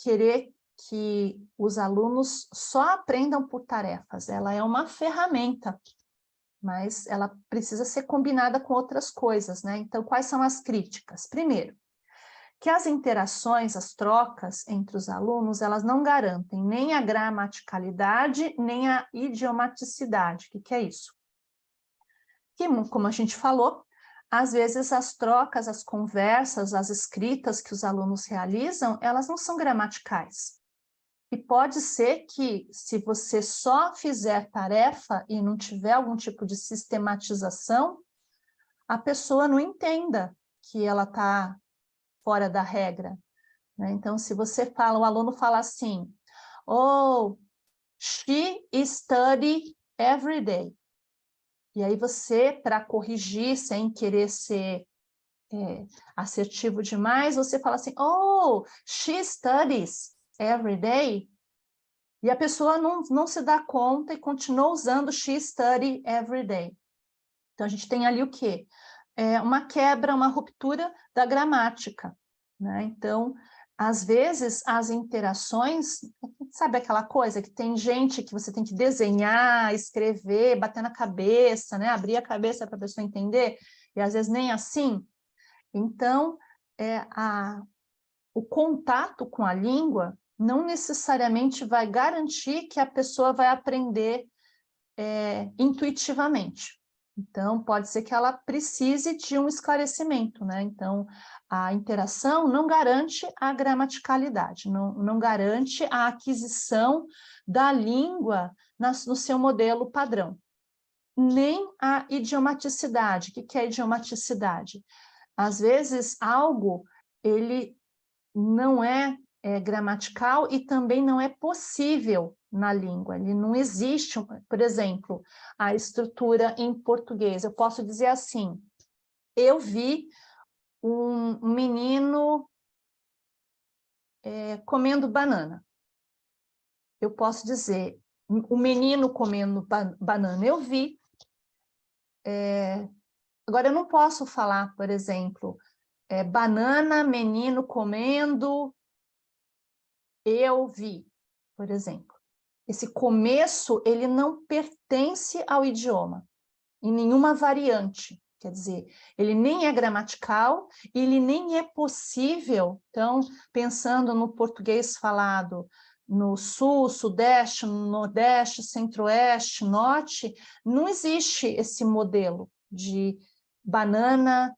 querer que os alunos só aprendam por tarefas. Ela é uma ferramenta, mas ela precisa ser combinada com outras coisas, né? Então, quais são as críticas? Primeiro, que as interações, as trocas entre os alunos, elas não garantem nem a gramaticalidade, nem a idiomaticidade. O que é isso? Que, como a gente falou, às vezes as trocas, as conversas, as escritas que os alunos realizam, elas não são gramaticais. E pode ser que, se você só fizer tarefa e não tiver algum tipo de sistematização, a pessoa não entenda que ela está fora da regra, né? Então, se você fala, o aluno fala assim, oh, she study every day. E aí você, para corrigir, sem querer ser assertivo demais, você fala assim, oh, she studies every day, e a pessoa não se dá conta e continua usando she study every day. Então, a gente tem ali o quê? Uma quebra, uma ruptura da gramática, né? Então, às vezes, as interações, sabe aquela coisa que tem gente que você tem que desenhar, escrever, bater na cabeça, né? Abrir a cabeça para a pessoa entender, e às vezes nem assim. Então, o contato com a língua não necessariamente vai garantir que a pessoa vai aprender intuitivamente, Então, pode ser que ela precise de um esclarecimento, né? Então, a interação não garante a gramaticalidade, não garante a aquisição da língua no seu modelo padrão, nem a idiomaticidade. O que é idiomaticidade? Às vezes, algo, ele não é gramatical e também não é possível na língua, ele não existe, por exemplo, a estrutura em português. Eu posso dizer assim, eu vi um menino comendo banana. Eu posso dizer, o menino comendo banana, eu vi. Agora, eu não posso falar, por exemplo, banana, menino comendo, eu vi, por exemplo. Esse começo, ele não pertence ao idioma, em nenhuma variante. Quer dizer, ele nem é gramatical, ele nem é possível. Então, pensando no português falado no sul, sudeste, nordeste, centro-oeste, norte, não existe esse modelo de banana,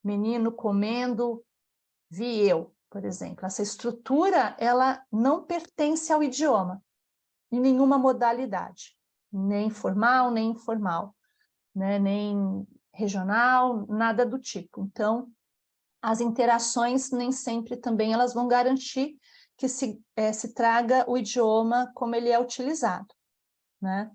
menino comendo, vi eu, por exemplo. Essa estrutura, ela não pertence ao idioma, em nenhuma modalidade, nem formal, nem informal, né? Nem regional, nada do tipo. Então, as interações nem sempre também elas vão garantir que se traga o idioma como ele é utilizado, né?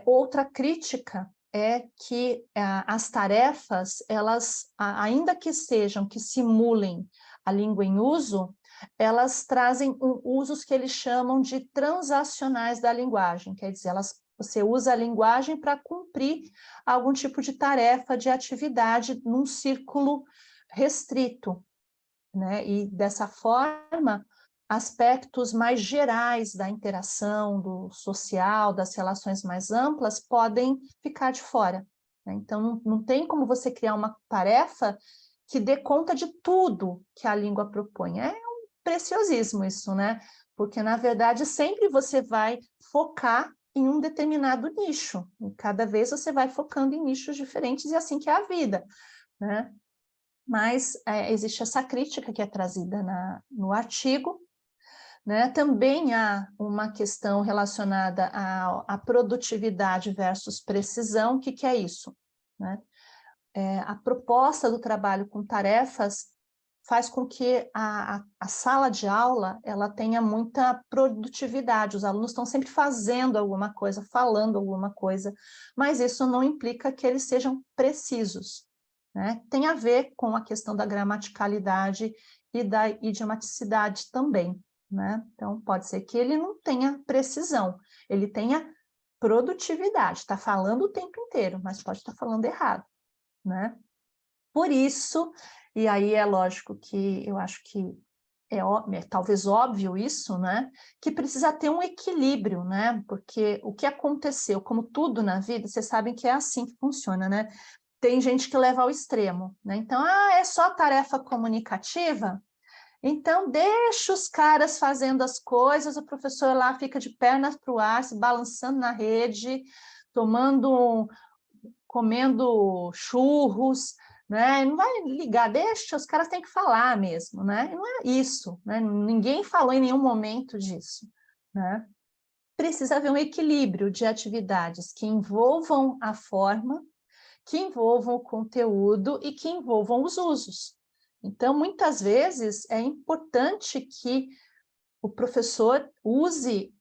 Outra crítica é que as tarefas, elas, ainda que sejam, que simulem a língua em uso, elas trazem usos que eles chamam de transacionais da linguagem, quer dizer, você usa a linguagem para cumprir algum tipo de tarefa, de atividade num círculo restrito, né? E dessa forma, aspectos mais gerais da interação, do social, das relações mais amplas, podem ficar de fora, né? Então, não tem como você criar uma tarefa que dê conta de tudo que a língua propõe. É um preciosismo isso, né? Porque, na verdade, sempre você vai focar em um determinado nicho, e cada vez você vai focando em nichos diferentes, e assim que é a vida, né? Mas existe essa crítica que é trazida no artigo, né? Também há uma questão relacionada à produtividade versus precisão. O que é isso, né? A proposta do trabalho com tarefas faz com que a sala de aula ela tenha muita produtividade, os alunos estão sempre fazendo alguma coisa, falando alguma coisa, mas isso não implica que eles sejam precisos, né? Tem a ver com a questão da gramaticalidade e da idiomaticidade também, né? Então, pode ser que ele não tenha precisão, ele tenha produtividade, está falando o tempo inteiro, mas pode estar falando errado, né? Por isso, e aí é lógico que eu acho que é talvez óbvio isso, né? Que precisa ter um equilíbrio, né? Porque o que aconteceu, como tudo na vida, vocês sabem que é assim que funciona, né? Tem gente que leva ao extremo, né? Então, é só tarefa comunicativa? Então, deixa os caras fazendo as coisas, o professor lá fica de pernas para o ar, se balançando na rede, comendo churros, né? Não vai ligar, deixa, os caras têm que falar mesmo, né? Não é isso, né? Ninguém falou em nenhum momento disso, né? Precisa haver um equilíbrio de atividades que envolvam a forma, que envolvam o conteúdo e que envolvam os usos. Então, muitas vezes, é importante que o professor use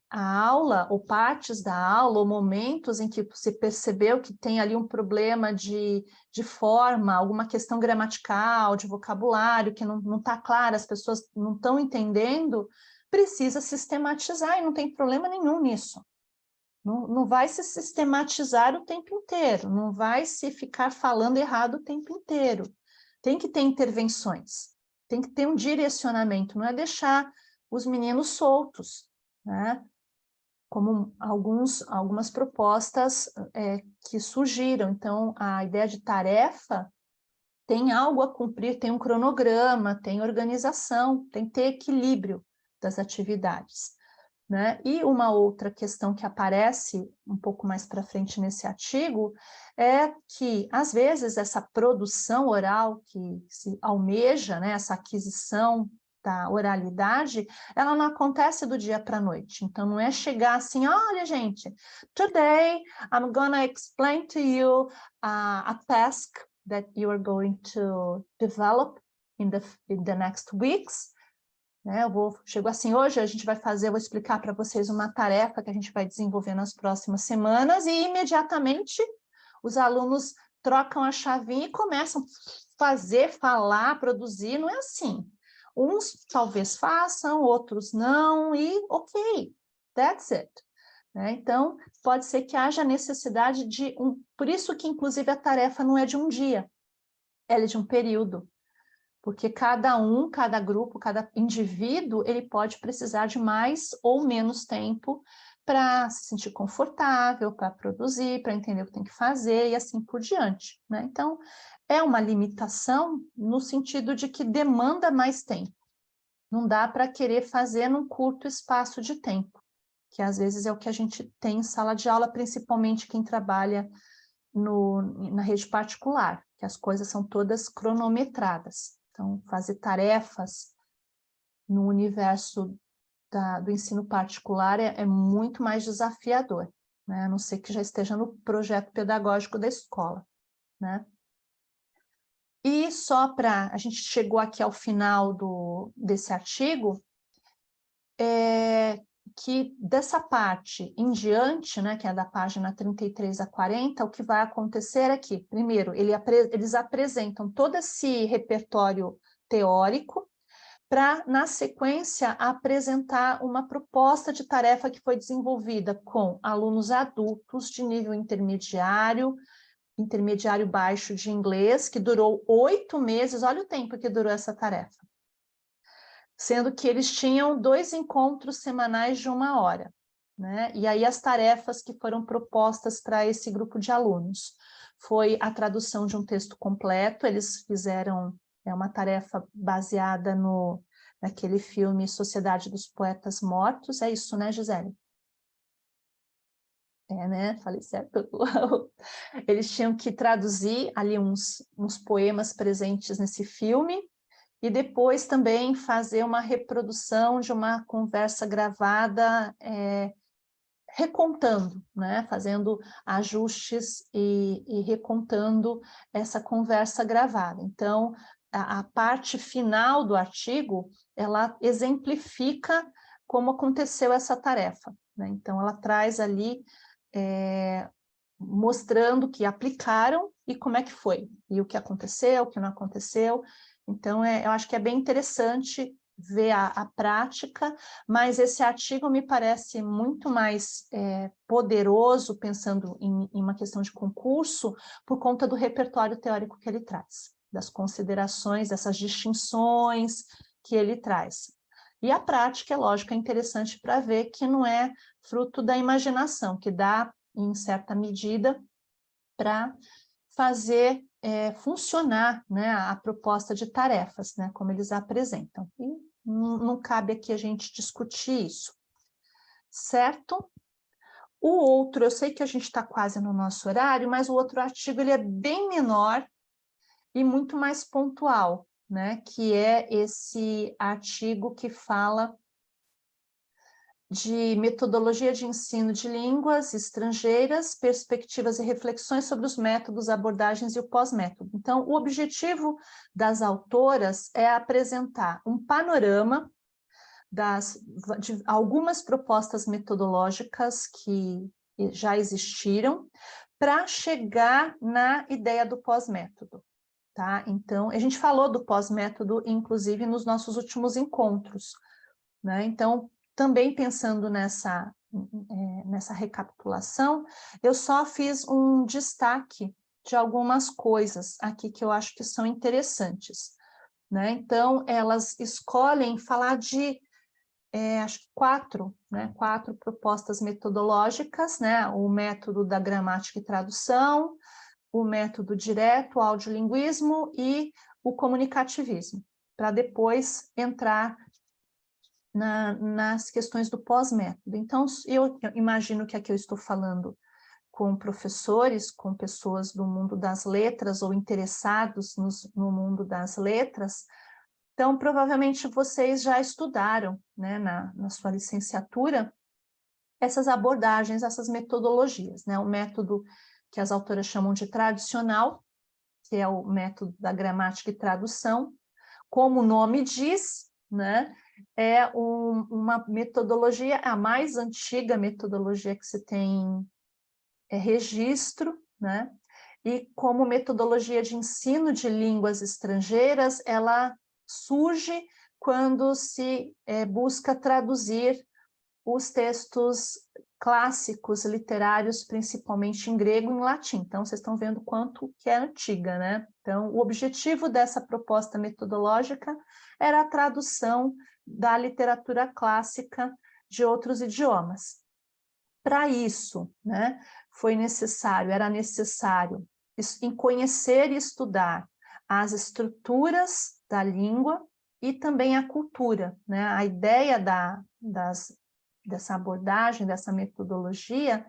a aula, ou partes da aula, ou momentos em que você percebeu que tem ali um problema de forma, alguma questão gramatical, de vocabulário, que não está clara, as pessoas não estão entendendo, precisa sistematizar, e não tem problema nenhum nisso. Não vai se sistematizar o tempo inteiro, não vai se ficar falando errado o tempo inteiro. Tem que ter intervenções, tem que ter um direcionamento, não é deixar os meninos soltos, né? Como algumas propostas que surgiram. Então, a ideia de tarefa tem algo a cumprir, tem um cronograma, tem organização, tem que ter equilíbrio das atividades, né? E uma outra questão que aparece um pouco mais para frente nesse artigo é que, às vezes, essa produção oral que se almeja, né, essa aquisição da oralidade, ela não acontece do dia para a noite. Então, não é chegar assim, olha, gente, today I'm gonna explain to you a task that you are going to develop in the next weeks. Né? Chego assim, hoje a gente vai fazer, eu vou explicar para vocês uma tarefa que a gente vai desenvolver nas próximas semanas, e imediatamente os alunos trocam a chavinha e começam a fazer, falar, produzir. Não é assim. Uns talvez façam, outros não, e ok, that's it. Né? Então, pode ser que haja necessidade de por isso que, inclusive, a tarefa não é de um dia, ela é de um período. Porque cada grupo, cada indivíduo, ele pode precisar de mais ou menos tempo para se sentir confortável, para produzir, para entender o que tem que fazer e assim por diante, né? Então, é uma limitação no sentido de que demanda mais tempo. Não dá para querer fazer num curto espaço de tempo, que às vezes é o que a gente tem em sala de aula, principalmente quem trabalha na rede particular, que as coisas são todas cronometradas. Então, fazer tarefas no universo do ensino particular é muito mais desafiador, né? A não ser que já esteja no projeto pedagógico da escola, né? E só a gente chegou aqui ao final desse artigo, que dessa parte em diante, né, que é da página 33 a 40, o que vai acontecer é que, primeiro, eles apresentam todo esse repertório teórico para, na sequência, apresentar uma proposta de tarefa que foi desenvolvida com alunos adultos de nível intermediário baixo de inglês, que durou 8 meses, olha o tempo que durou essa tarefa. Sendo que eles tinham 2 encontros semanais de 1 hora, né? E aí as tarefas que foram propostas para esse grupo de alunos foi a tradução de um texto completo. Eles fizeram uma tarefa baseada naquele filme Sociedade dos Poetas Mortos, é isso, né, Gisele? Né? Falei certo. Eles tinham que traduzir ali uns poemas presentes nesse filme, e depois também fazer uma reprodução de uma conversa gravada, recontando, né? Fazendo ajustes e recontando essa conversa gravada. Então, a parte final do artigo, ela exemplifica como aconteceu essa tarefa, né? Então, ela traz ali, mostrando que aplicaram e como é que foi, e o que aconteceu, o que não aconteceu. Então, eu acho que é bem interessante ver a prática, mas esse artigo me parece muito mais poderoso, pensando em uma questão de concurso, por conta do repertório teórico que ele traz, das considerações, dessas distinções que ele traz. E a prática, é lógico, é interessante para ver que não é fruto da imaginação, que dá, em certa medida, para fazer funcionar, né, a proposta de tarefas, né, como eles apresentam. E não cabe aqui a gente discutir isso, certo? O outro, eu sei que a gente está quase no nosso horário, mas o outro artigo ele é bem menor e muito mais pontual, né, que é esse artigo que fala de metodologia de ensino de línguas estrangeiras, perspectivas e reflexões sobre os métodos, abordagens e o pós-método. Então, o objetivo das autoras é apresentar um panorama de algumas propostas metodológicas que já existiram para chegar na ideia do pós-método. Tá? Então, a gente falou do pós-método, inclusive, nos nossos últimos encontros, né? Então, também pensando nessa recapitulação, eu só fiz um destaque de algumas coisas aqui que eu acho que são interessantes, né? Então, elas escolhem falar de, acho que 4 propostas metodológicas, né? O método da gramática e tradução, o método direto, o audiolinguismo e o comunicativismo, para depois entrar nas questões do pós-método. Então, eu imagino que aqui eu estou falando com professores, com pessoas do mundo das letras ou interessados no mundo das letras. Então, provavelmente vocês já estudaram, né, na sua licenciatura, essas abordagens, essas metodologias, né? O método que as autoras chamam de tradicional, que é o método da gramática e tradução, como o nome diz, né? É uma metodologia, a mais antiga metodologia que se tem registro, né? E como metodologia de ensino de línguas estrangeiras, ela surge quando se busca traduzir os textos clássicos literários, principalmente em grego e em latim. Então, vocês estão vendo quanto que é antiga, né? Então, o objetivo dessa proposta metodológica era a tradução da literatura clássica de outros idiomas. Para isso, né, era necessário conhecer e estudar as estruturas da língua e também a cultura, né? A ideia dessa abordagem, dessa metodologia,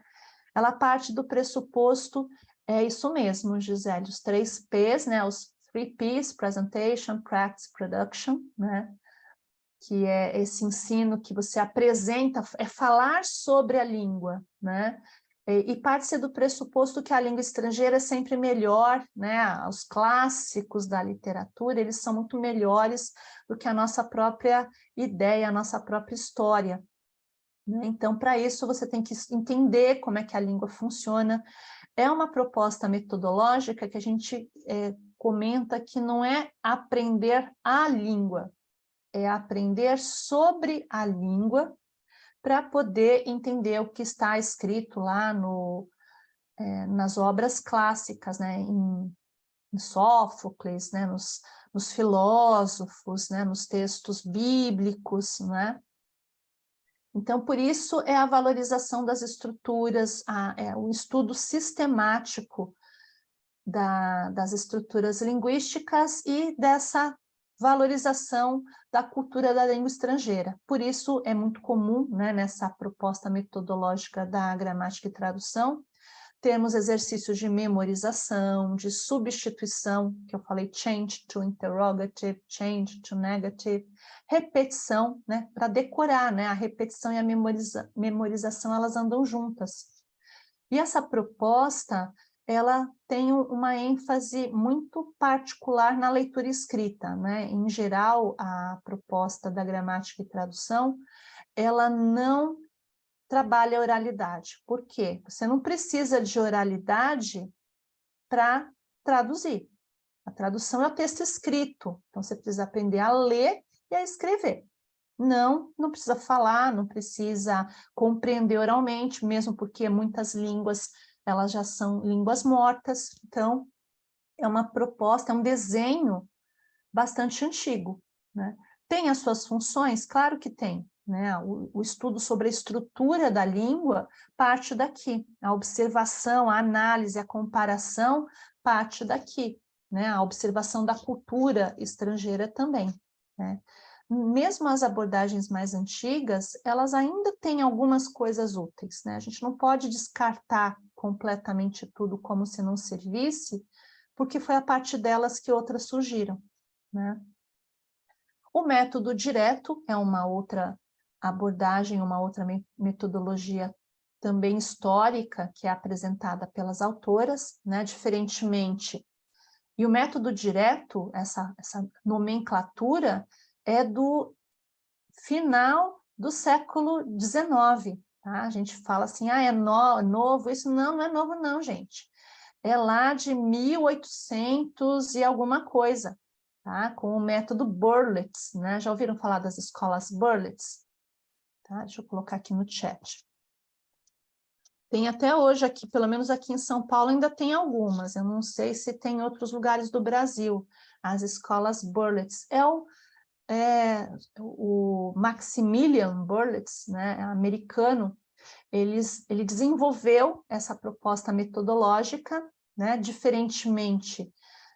ela parte do pressuposto, é isso mesmo, Gisele, os 3 P's, né? Os 3 P's, Presentation, Practice, Production, né? Que é esse ensino que você apresenta, é falar sobre a língua, né? E parte-se do pressuposto que a língua estrangeira é sempre melhor, né? Os clássicos da literatura, eles são muito melhores do que a nossa própria ideia, a nossa própria história, né? Então, para isso, você tem que entender como é que a língua funciona. É uma proposta metodológica que a gente comenta que não é aprender a língua, é aprender sobre a língua para poder entender o que está escrito lá nas obras clássicas, né, em Sófocles, né, nos filósofos, né, nos textos bíblicos, né? Então, por isso é a valorização das estruturas, o estudo sistemático das estruturas linguísticas e dessa valorização da cultura da língua estrangeira. Por isso, é muito comum, né, nessa proposta metodológica da gramática e tradução, termos exercícios de memorização, de substituição, que eu falei change to interrogative, change to negative, repetição, né, para decorar, né, a repetição e a memorização, elas andam juntas. E essa proposta, ela tem uma ênfase muito particular na leitura escrita, né? Em geral, a proposta da gramática e tradução, ela não trabalha a oralidade. Por quê? Você não precisa de oralidade para traduzir. A tradução é o texto escrito, então você precisa aprender a ler e a escrever. Não precisa falar, não precisa compreender oralmente, mesmo porque muitas línguas, elas já são línguas mortas, então é uma proposta, é um desenho bastante antigo, né? Tem as suas funções? Claro que tem, né? O estudo sobre a estrutura da língua parte daqui, a observação, a análise, a comparação parte daqui, né? A observação da cultura estrangeira também, né? Mesmo as abordagens mais antigas, elas ainda têm algumas coisas úteis, né? A gente não pode descartar completamente tudo como se não servisse, porque foi a partir delas que outras surgiram, né? O método direto é uma outra abordagem, uma outra metodologia também histórica, que é apresentada pelas autoras, né? Diferentemente. E o método direto, essa nomenclatura, é do final do século XIX, tá? A gente fala assim, é novo, isso não é novo não, gente. É lá de 1800 e alguma coisa, tá? Com o método Berlitz, né? Já ouviram falar das escolas Berlitz? Tá? Deixa eu colocar aqui no chat. Tem até hoje aqui, pelo menos aqui em São Paulo, ainda tem algumas. Eu não sei se tem em outros lugares do Brasil. As escolas Berlitz. O Maximilian Berlitz, né, americano, ele desenvolveu essa proposta metodológica, né, diferentemente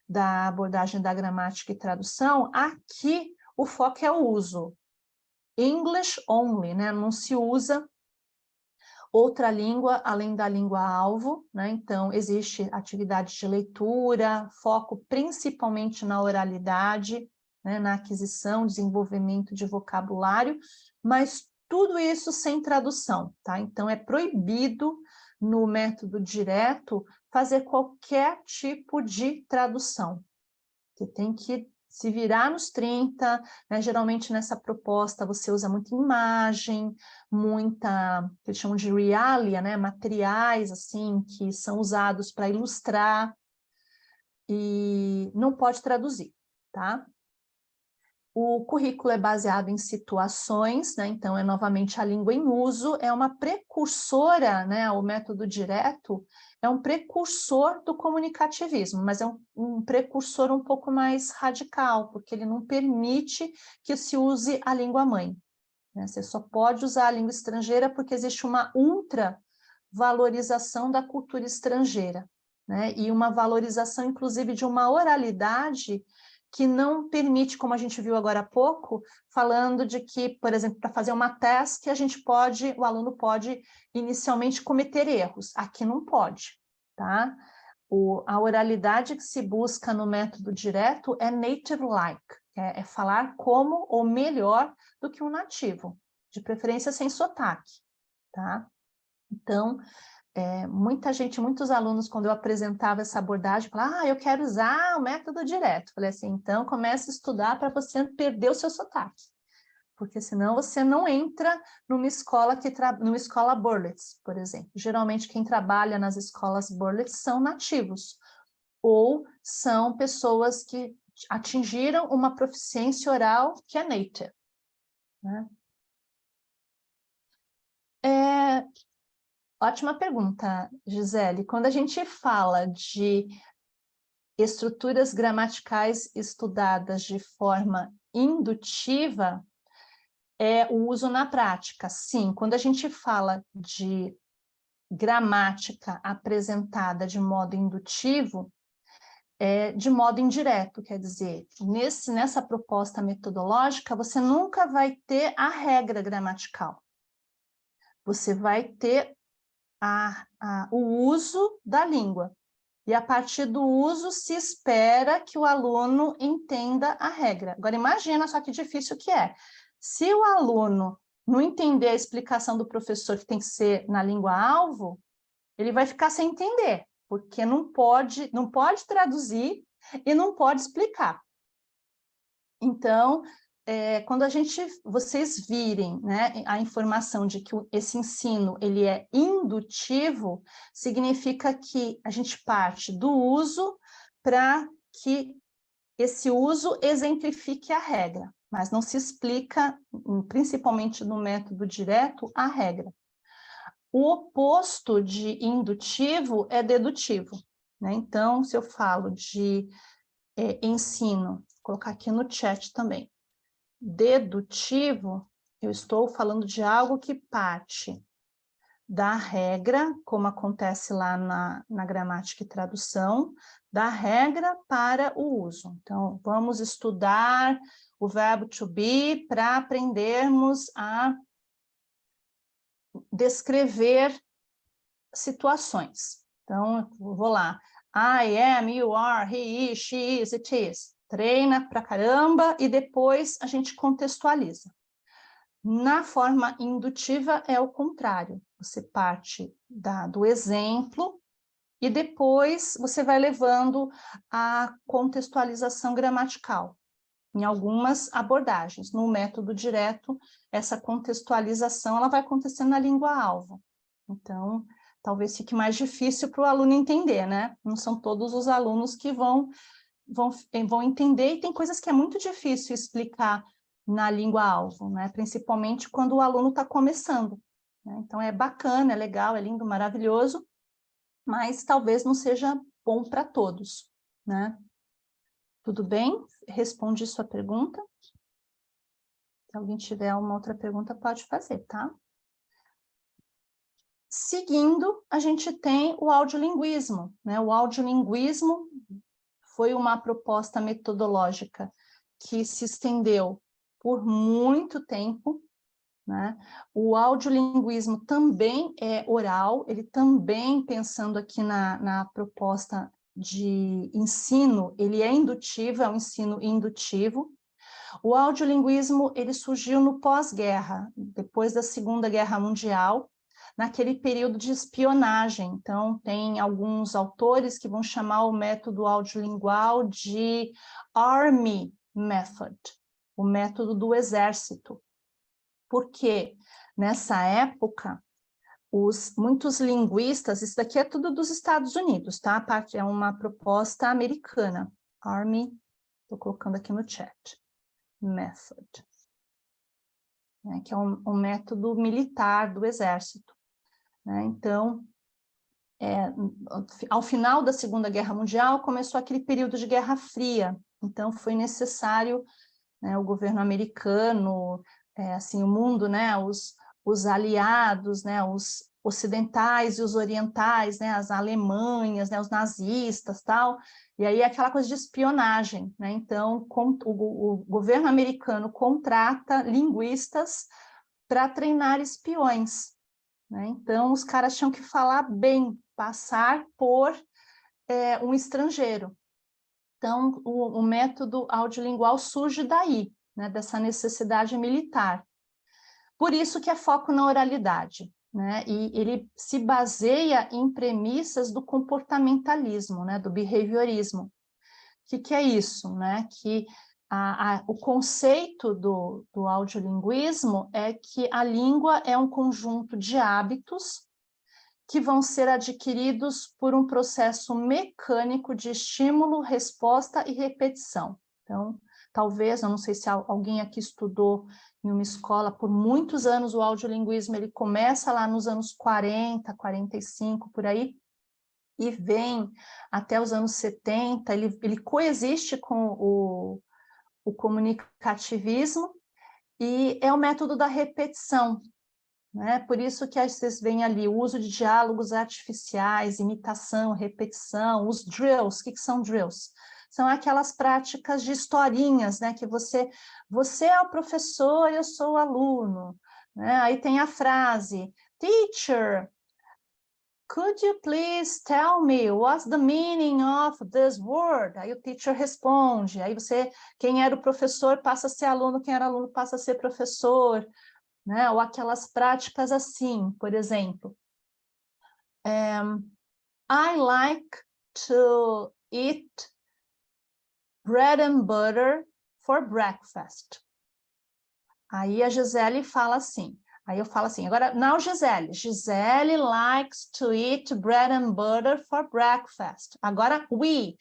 da abordagem da gramática e tradução. Aqui o foco é o uso. English only, né? Não se usa outra língua além da língua-alvo, né? Então, existe atividade de leitura, foco principalmente na oralidade, né? Na aquisição, desenvolvimento de vocabulário, mas tudo isso sem tradução, tá? Então, é proibido no método direto fazer qualquer tipo de tradução. Você tem que se virar nos 30, né? Geralmente nessa proposta você usa muita imagem, muita, que eles chamam de realia, né? Materiais assim, que são usados para ilustrar, e não pode traduzir, tá? O currículo é baseado em situações, né? Então é novamente a língua em uso, é uma precursora, né? O método direto é um precursor do comunicativismo, mas é um precursor um pouco mais radical, porque ele não permite que se use a língua-mãe, né? Você só pode usar a língua estrangeira porque existe uma ultravalorização da cultura estrangeira, né? E uma valorização, inclusive, de uma oralidade que não permite, como a gente viu agora há pouco, falando de que, por exemplo, para fazer uma task, o aluno pode inicialmente cometer erros. Aqui não pode, tá? A oralidade que se busca no método direto é native-like, é falar como ou melhor do que um nativo, de preferência sem sotaque, tá? Então, muitos alunos, quando eu apresentava essa abordagem, falavam, eu quero usar o método direto. Falei assim, então comece a estudar para você perder o seu sotaque, porque senão você não entra numa escola numa escola Berlitz, por exemplo. Geralmente quem trabalha nas escolas Berlitz são nativos, ou são pessoas que atingiram uma proficiência oral que é native, né? Ótima pergunta, Gisele. Quando a gente fala de estruturas gramaticais estudadas de forma indutiva, é o uso na prática. Sim, quando a gente fala de gramática apresentada de modo indutivo, é de modo indireto, quer dizer, nessa proposta metodológica, você nunca vai ter a regra gramatical. Você vai ter o uso da língua. E a partir do uso se espera que o aluno entenda a regra. Agora imagina só que difícil que é. Se o aluno não entender a explicação do professor que tem que ser na língua-alvo, ele vai ficar sem entender, porque não pode traduzir e não pode explicar. Então, quando vocês virem, né, a informação de que esse ensino ele é indutivo, significa que a gente parte do uso para que esse uso exemplifique a regra, mas não se explica, principalmente no método direto, a regra. O oposto de indutivo é dedutivo, né? Então, se eu falo de ensino, vou colocar aqui no chat também, dedutivo, eu estou falando de algo que parte da regra, como acontece lá na gramática e tradução, da regra para o uso. Então, vamos estudar o verbo to be para aprendermos a descrever situações. Então, eu vou lá. I am, you are, he is, she is, it is. Treina pra caramba e depois a gente contextualiza. Na forma indutiva é o contrário. Você parte do exemplo e depois você vai levando a contextualização gramatical. Em algumas abordagens, no método direto, essa contextualização ela vai acontecer na língua-alvo. Então, talvez fique mais difícil para o aluno entender, né? Não são todos os alunos que vão entender, e tem coisas que é muito difícil explicar na língua-alvo, né? Principalmente quando o aluno está começando, né? Então, é bacana, é legal, é lindo, maravilhoso, mas talvez não seja bom para todos, né? Tudo bem? Respondi sua pergunta. Se alguém tiver uma outra pergunta, pode fazer, tá? Seguindo, a gente tem o audiolinguismo, né? O audiolinguismo foi uma proposta metodológica que se estendeu por muito tempo, né? O audiolinguismo também é oral, ele também, pensando aqui na proposta de ensino, ele é indutivo, é um ensino indutivo. O audiolinguismo, ele surgiu no pós-guerra, depois da Segunda Guerra Mundial, naquele período de espionagem. Então, tem alguns autores que vão chamar o método audiolingual de Army Method, o método do exército. Porque nessa época, muitos linguistas, isso daqui é tudo dos Estados Unidos, tá? É uma proposta americana. Army, estou colocando aqui no chat. Method, né, que é um método militar do exército, né? Então, ao final da Segunda Guerra Mundial, começou aquele período de Guerra Fria, então foi necessário, né, o governo americano, assim, o mundo, né, os aliados, né, os ocidentais e os orientais, né, as Alemanhas, né, os nazistas, tal, e aí aquela coisa de espionagem, né, então o governo americano contrata linguistas para treinar espiões, né, então os caras tinham que falar bem, passar por um estrangeiro. Então, o método audiolingual surge daí, né, dessa necessidade militar. Por isso que é foco na oralidade, né? E ele se baseia em premissas do comportamentalismo, né? Do behaviorismo. O que é isso, né? Que o conceito do audiolinguismo é que a língua é um conjunto de hábitos que vão ser adquiridos por um processo mecânico de estímulo, resposta e repetição. Então, talvez, eu não sei se alguém aqui estudou em uma escola por muitos anos o audiolinguismo, ele começa lá nos anos 40, 45, por aí, e vem até os anos 70, ele coexiste com o comunicativismo, e é o método da repetição, né? Por isso que vocês veem ali o uso de diálogos artificiais, imitação, repetição, os drills. O que são drills? São aquelas práticas de historinhas, né? Que você é o professor, eu sou o aluno, né? Aí tem a frase, teacher, could you please tell me what's the meaning of this word? Aí o teacher responde, aí quem era o professor passa a ser aluno, quem era aluno passa a ser professor, né? Ou aquelas práticas assim, por exemplo, I like to eat bread and butter for breakfast. Aí a Gisele fala assim, aí eu falo assim, agora, now Gisele likes to eat bread and butter for breakfast. Agora, we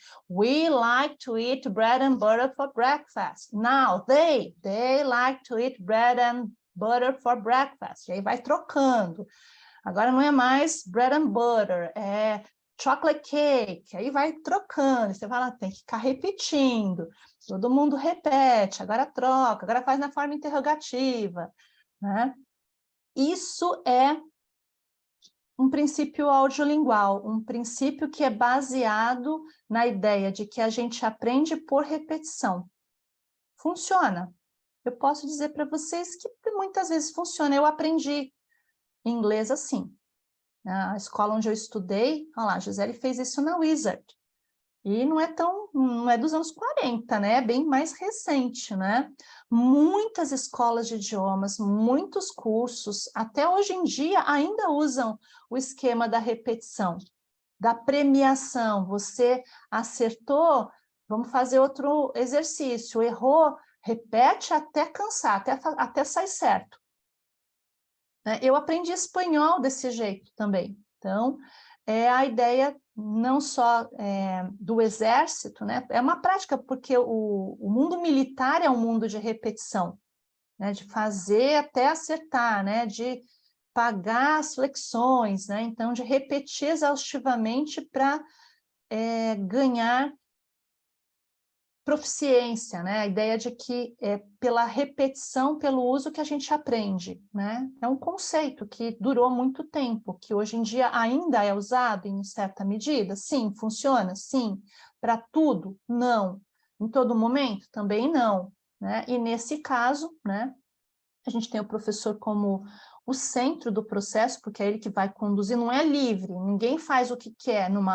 like to eat bread and butter for breakfast. Now, they like to eat bread and butter for breakfast. E aí vai trocando. Agora não é mais bread and butter, é chocolate cake. Aí vai trocando. Você fala, tem que ficar repetindo. Todo mundo repete, agora troca, agora faz na forma interrogativa, né? Isso é um princípio audiolingual, um princípio que é baseado na ideia de que a gente aprende por repetição. Funciona. Eu posso dizer para vocês que muitas vezes funciona. Eu aprendi inglês assim. A escola onde eu estudei, olha lá, a Gisele fez isso na Wizard. E não é dos anos 40, né? É bem mais recente, né? Muitas escolas de idiomas, muitos cursos, até hoje em dia ainda usam o esquema da repetição, da premiação. Você acertou, vamos fazer outro exercício. Errou, repete até cansar, até sair certo. Eu aprendi espanhol desse jeito também. Então, é a ideia não só do exército, né? É uma prática, porque o mundo militar é um mundo de repetição, né? De fazer até acertar, né? De pagar as flexões, né? Então, de repetir exaustivamente para ganhar proficiência, né? A ideia de que é pela repetição, pelo uso que a gente aprende, né? É um conceito que durou muito tempo, que hoje em dia ainda é usado em certa medida. Sim, funciona? Sim. Para tudo? Não. Em todo momento? Também não, né? E nesse caso, né? A gente tem o professor como o centro do processo, porque é ele que vai conduzir, não é livre, ninguém faz o que quer numa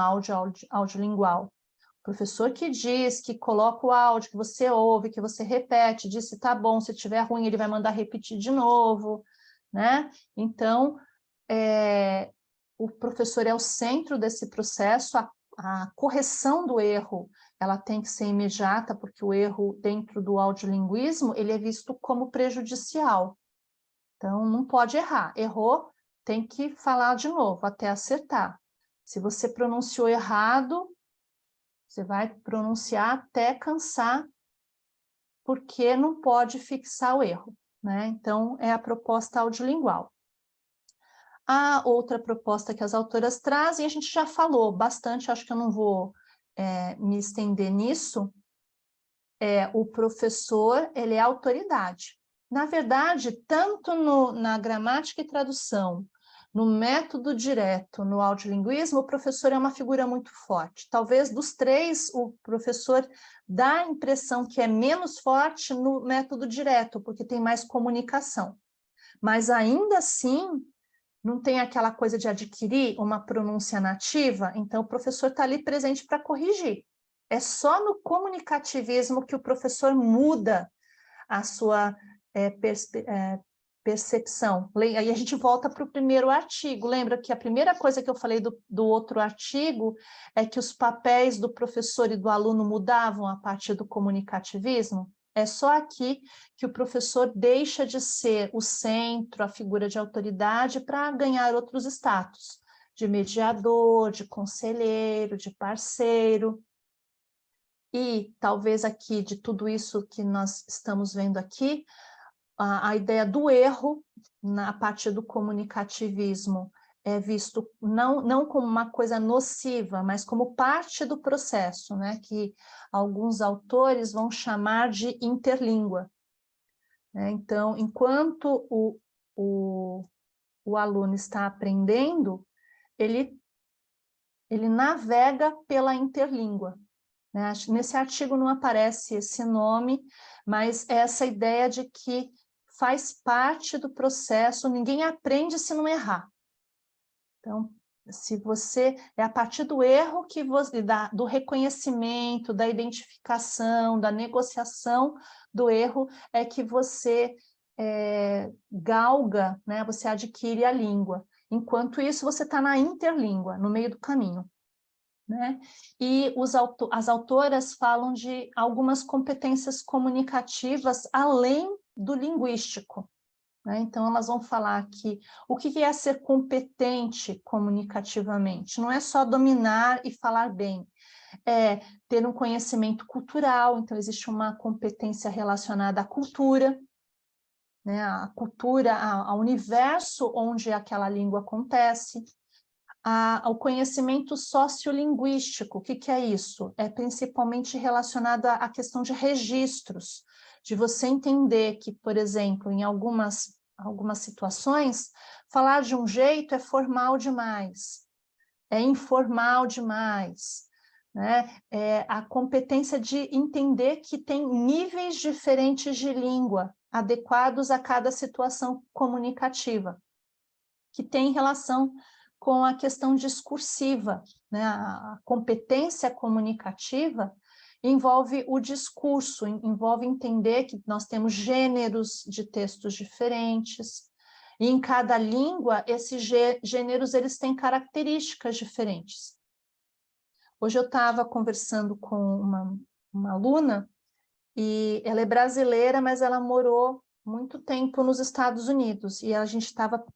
audiolingual. O professor que diz, que coloca o áudio, que você ouve, que você repete, diz se tá bom, se tiver ruim, ele vai mandar repetir de novo, né? Então, o professor é o centro desse processo, a correção do erro, ela tem que ser imediata, porque o erro dentro do audiolinguismo, ele é visto como prejudicial. Então, não pode errar. Errou, tem que falar de novo, até acertar. Se você pronunciou errado, você vai pronunciar até cansar, porque não pode fixar o erro, né? Então, é a proposta audiolingual. A outra proposta que as autoras trazem, a gente já falou bastante, acho que eu não vou me estender nisso, o professor, ele é autoridade. Na verdade, tanto na gramática e tradução, no método direto, no audiolinguismo, o professor é uma figura muito forte. Talvez dos três, o professor dá a impressão que é menos forte no método direto, porque tem mais comunicação. Mas ainda assim, não tem aquela coisa de adquirir uma pronúncia nativa, então o professor está ali presente para corrigir. É só no comunicativismo que o professor muda a sua percepção. Aí a gente volta para o primeiro artigo. Lembra que a primeira coisa que eu falei do outro artigo é que os papéis do professor e do aluno mudavam a partir do comunicativismo? É só aqui que o professor deixa de ser o centro, a figura de autoridade, para ganhar outros status, de mediador, de conselheiro, de parceiro. E talvez aqui, de tudo isso que nós estamos vendo aqui, a ideia do erro, a partir do comunicativismo, é visto não como uma coisa nociva, mas como parte do processo, né? Que alguns autores vão chamar de interlíngua, né? Então, enquanto o aluno está aprendendo, ele navega pela interlíngua, né? Nesse artigo não aparece esse nome, mas é essa ideia de que faz parte do processo, ninguém aprende se não errar. Então, se você, é a partir do erro que você, do reconhecimento, da identificação, da negociação do erro, é que você galga, né? Você adquire a língua. Enquanto isso, você está na interlíngua, no meio do caminho, né? E as autoras falam de algumas competências comunicativas além do linguístico, né? Então, elas vão falar que o que é ser competente comunicativamente? Não é só dominar e falar bem, é ter um conhecimento cultural, então existe uma competência relacionada à cultura, né? A cultura, ao universo onde aquela língua acontece, ao conhecimento sociolinguístico. O que é isso? É principalmente relacionado à questão de registros, de você entender que, por exemplo, em algumas situações, falar de um jeito é formal demais, é informal demais, né? A competência de entender que tem níveis diferentes de língua, adequados a cada situação comunicativa, que tem relação com a questão discursiva, né? A competência comunicativa envolve o discurso, envolve entender que nós temos gêneros de textos diferentes, e em cada língua, esses gêneros eles têm características diferentes. Hoje eu estava conversando com uma aluna, e ela é brasileira, mas ela morou muito tempo nos Estados Unidos, e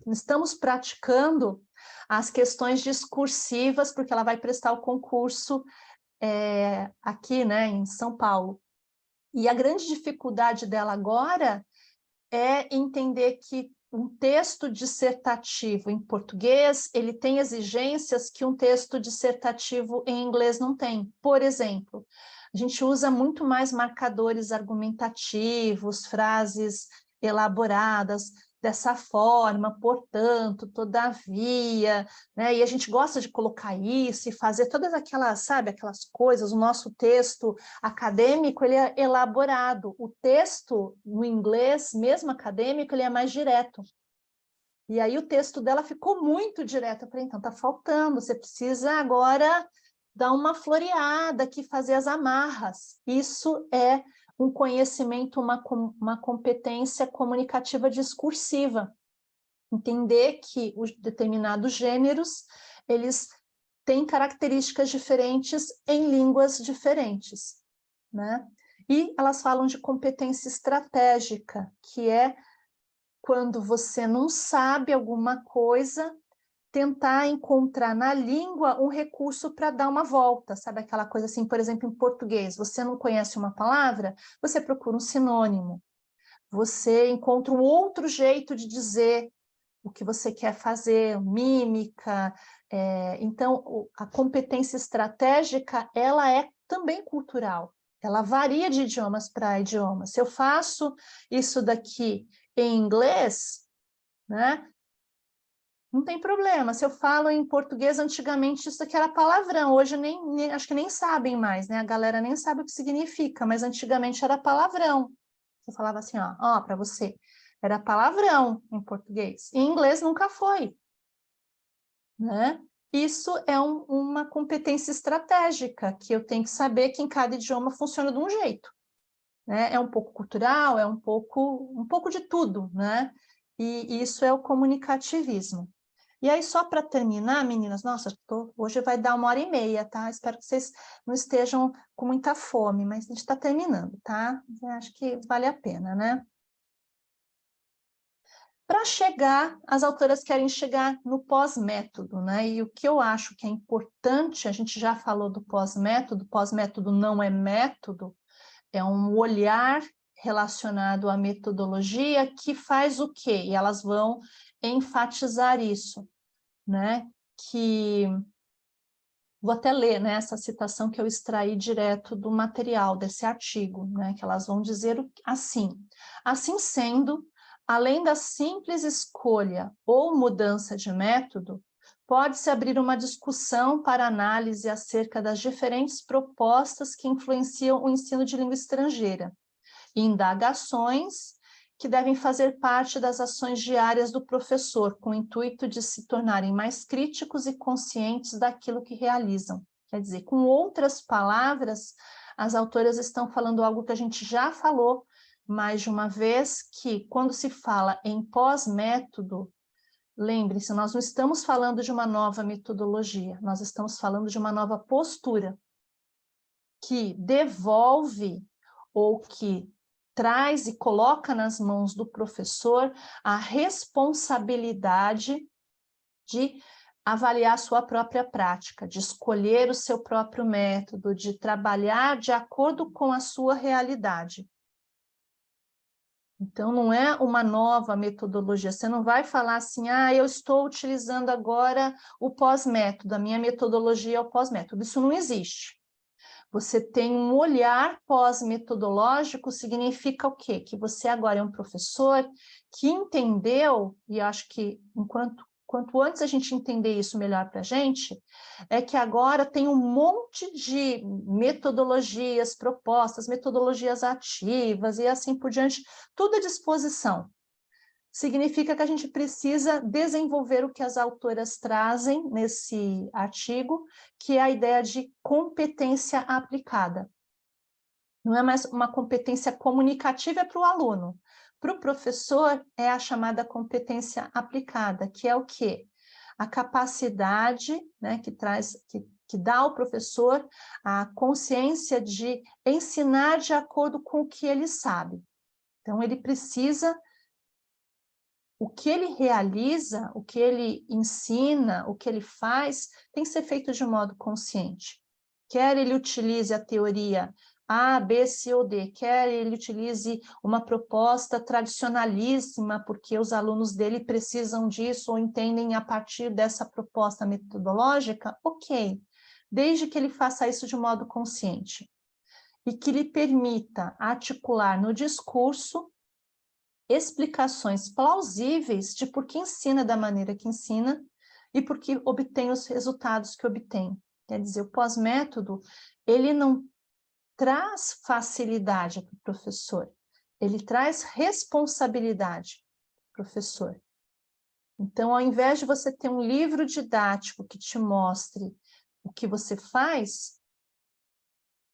estamos praticando as questões discursivas, porque ela vai prestar o concurso aqui, né, em São Paulo. E a grande dificuldade dela agora é entender que um texto dissertativo em português, ele tem exigências que um texto dissertativo em inglês não tem. Por exemplo, a gente usa muito mais marcadores argumentativos, frases elaboradas, dessa forma, portanto, todavia, né? E a gente gosta de colocar isso e fazer todas aquelas, sabe, aquelas coisas. O nosso texto acadêmico, ele é elaborado. O texto, no inglês, mesmo acadêmico, ele é mais direto. E aí o texto dela ficou muito direto. Eu falei, então, tá faltando, você precisa agora dar uma floreada aqui, fazer as amarras. Isso é um conhecimento, uma competência comunicativa discursiva. Entender que os determinados gêneros, eles têm características diferentes em línguas diferentes, né? E elas falam de competência estratégica, que é quando você não sabe alguma coisa, tentar encontrar na língua um recurso para dar uma volta, sabe aquela coisa assim, por exemplo, em português, você não conhece uma palavra, você procura um sinônimo, você encontra um outro jeito de dizer o que você quer fazer, mímica, então a competência estratégica, ela é também cultural, ela varia de idiomas para idiomas. Se eu faço isso daqui em inglês, né? Não tem problema. Se eu falo em português, antigamente isso aqui era palavrão. Hoje acho que nem sabem mais, né? A galera nem sabe o que significa, mas antigamente era palavrão. Você falava assim, ó, para você. Era palavrão em português. Em inglês nunca foi, né? Isso é uma competência estratégica que eu tenho que saber que em cada idioma funciona de um jeito, né? É um pouco cultural, é um pouco de tudo, né? E isso é o comunicativismo. E aí, só para terminar, meninas, nossa, hoje vai dar 1h30, tá? Espero que vocês não estejam com muita fome, mas a gente está terminando, tá? Eu acho que vale a pena, né? Para chegar, as autoras querem chegar no pós-método, né? E o que eu acho que é importante, a gente já falou do pós-método não é método, é um olhar relacionado à metodologia que faz o quê? E elas vão enfatizar isso, né? Que vou até ler, né, essa citação que eu extraí direto do material desse artigo, né, que elas vão dizer assim: assim sendo, além da simples escolha ou mudança de método, pode-se abrir uma discussão para análise acerca das diferentes propostas que influenciam o ensino de língua estrangeira, e indagações que devem fazer parte das ações diárias do professor, com o intuito de se tornarem mais críticos e conscientes daquilo que realizam. Quer dizer, com outras palavras, as autoras estão falando algo que a gente já falou mais de uma vez, que quando se fala em pós-método, lembre-se, nós não estamos falando de uma nova metodologia, nós estamos falando de uma nova postura que devolve ou que traz e coloca nas mãos do professor a responsabilidade de avaliar a sua própria prática, de escolher o seu próprio método, de trabalhar de acordo com a sua realidade. Então, não é uma nova metodologia, você não vai falar assim, eu estou utilizando agora o pós-método, a minha metodologia é o pós-método, isso não existe. Você tem um olhar pós-metodológico, significa o quê? Que você agora é um professor que entendeu, e acho que quanto antes a gente entender isso melhor para a gente, é que agora tem um monte de metodologias propostas, metodologias ativas e assim por diante, tudo à disposição. Significa que a gente precisa desenvolver o que as autoras trazem nesse artigo, que é a ideia de competência aplicada. Não é mais uma competência comunicativa para o aluno. Para o professor, é a chamada competência aplicada, que é o quê? A capacidade, né, que dá ao professor a consciência de ensinar de acordo com o que ele sabe. Então, ele precisa... O que ele realiza, o que ele ensina, o que ele faz, tem que ser feito de modo consciente. Quer ele utilize a teoria A, B, C ou D, quer ele utilize uma proposta tradicionalíssima, porque os alunos dele precisam disso ou entendem a partir dessa proposta metodológica, ok, desde que ele faça isso de modo consciente e que lhe permita articular no discurso explicações plausíveis de por que ensina da maneira que ensina e por que obtém os resultados que obtém. Quer dizer, o pós-método, ele não traz facilidade para o professor, ele traz responsabilidade para o professor. Então, ao invés de você ter um livro didático que te mostre o que você faz,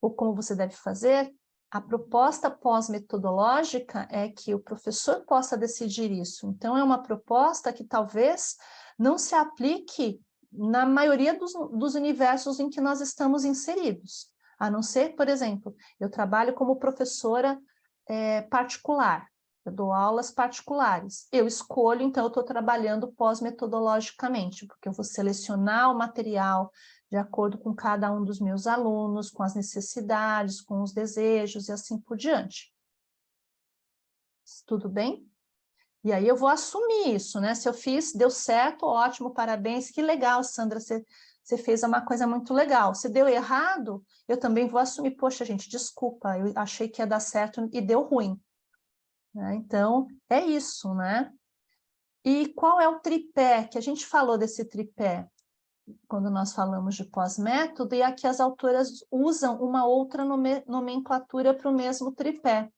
ou como você deve fazer, a proposta pós-metodológica é que o professor possa decidir isso. Então, é uma proposta que talvez não se aplique na maioria dos universos em que nós estamos inseridos. A não ser, por exemplo, eu trabalho como professora particular, eu dou aulas particulares. Eu escolho, então, eu estou trabalhando pós-metodologicamente, porque eu vou selecionar o material de acordo com cada um dos meus alunos, com as necessidades, com os desejos e assim por diante. Tudo bem? E aí eu vou assumir isso, né? Se eu fiz, deu certo, ótimo, parabéns, que legal, Sandra, você fez uma coisa muito legal. Se deu errado, eu também vou assumir, poxa, gente, desculpa, eu achei que ia dar certo e deu ruim. Né? Então, é isso, né? E qual é o tripé? Que a gente falou desse tripé quando nós falamos de pós-método, e aqui as autoras usam uma outra nomenclatura para o mesmo tripé.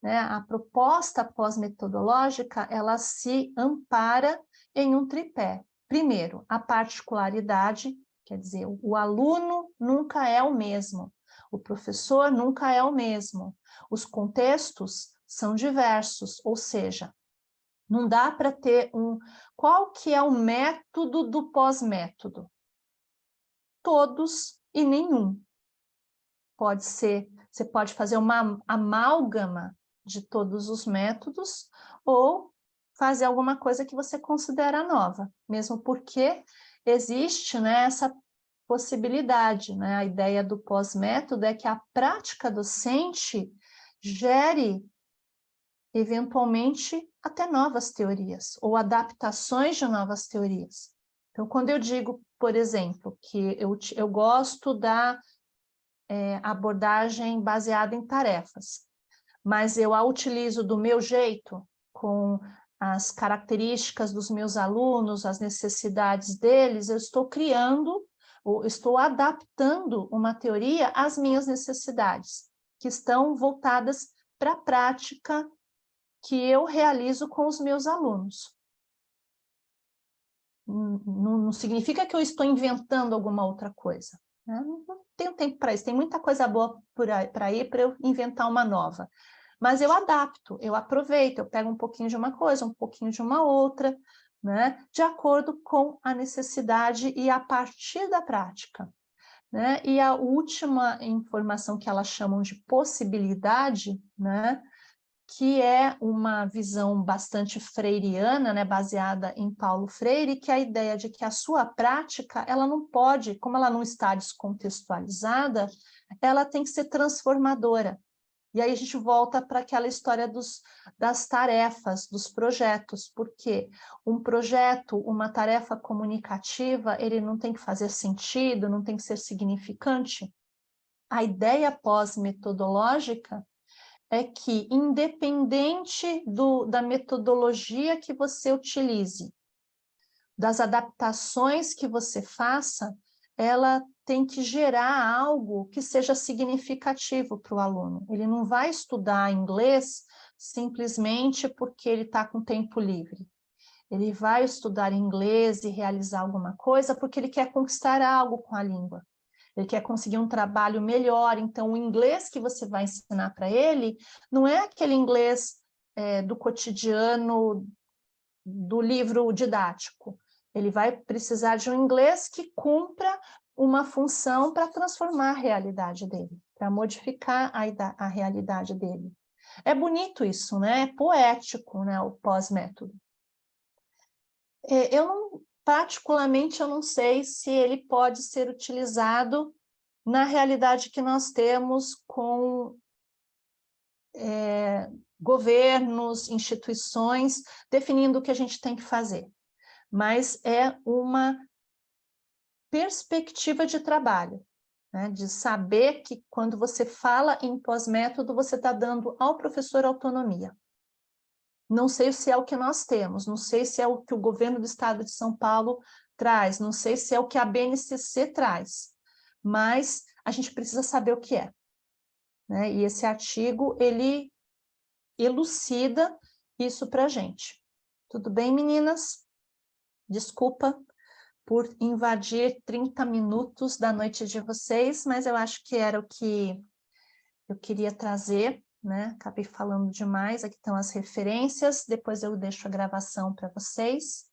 Né? A proposta pós-metodológica, ela se ampara em um tripé. Primeiro, a particularidade, quer dizer, o aluno nunca é o mesmo, o professor nunca é o mesmo, os contextos são diversos, ou seja, não dá para ter Qual que é o método do pós-método? Todos e nenhum. Pode ser, você pode fazer uma amálgama de todos os métodos ou fazer alguma coisa que você considera nova, mesmo porque existe, né, essa possibilidade, né? A ideia do pós-método é que a prática docente gere eventualmente até novas teorias, ou adaptações de novas teorias. Então, quando eu digo, por exemplo, que eu gosto da abordagem baseada em tarefas, mas eu a utilizo do meu jeito, com as características dos meus alunos, as necessidades deles, eu estou criando, ou estou adaptando uma teoria às minhas necessidades, que estão voltadas para a prática que eu realizo com os meus alunos. Não significa que eu estou inventando alguma outra coisa. Né? Não tenho tempo para isso, tem muita coisa boa para ir para eu inventar uma nova. Mas eu adapto, eu aproveito, eu pego um pouquinho de uma coisa, um pouquinho de uma outra, né? De acordo com a necessidade e a partir da prática. Né? E a última informação que elas chamam de possibilidade, né? Que é uma visão bastante freiriana, né, baseada em Paulo Freire, que é a ideia de que a sua prática, ela não pode, como ela não está descontextualizada, ela tem que ser transformadora. E aí a gente volta para aquela história das tarefas, dos projetos, porque um projeto, uma tarefa comunicativa, ele não tem que fazer sentido, não tem que ser significante. A ideia pós-metodológica é que, independente da metodologia que você utilize, das adaptações que você faça, ela tem que gerar algo que seja significativo para o aluno. Ele não vai estudar inglês simplesmente porque ele está com tempo livre. Ele vai estudar inglês e realizar alguma coisa porque ele quer conquistar algo com a língua. Ele quer conseguir um trabalho melhor, então o inglês que você vai ensinar para ele não é aquele inglês do cotidiano, do livro didático. Ele vai precisar de um inglês que cumpra uma função para transformar a realidade dele, para modificar a realidade dele. É bonito isso, né? É poético, né? O pós-método. Particularmente, eu não sei se ele pode ser utilizado na realidade que nós temos com governos, instituições, definindo o que a gente tem que fazer. Mas é uma perspectiva de trabalho, né? De saber que quando você fala em pós-método, você está dando ao professor autonomia. não sei se é o que nós temos, não sei se é o que o governo do estado de São Paulo traz, não sei se é o que a BNCC traz, mas a gente precisa saber o que é, né? E esse artigo, ele elucida isso para a gente. Tudo bem, meninas? Desculpa por invadir 30 minutos da noite de vocês, mas eu acho que era o que eu queria trazer, né? Acabei falando demais, aqui estão as referências, depois eu deixo a gravação para vocês.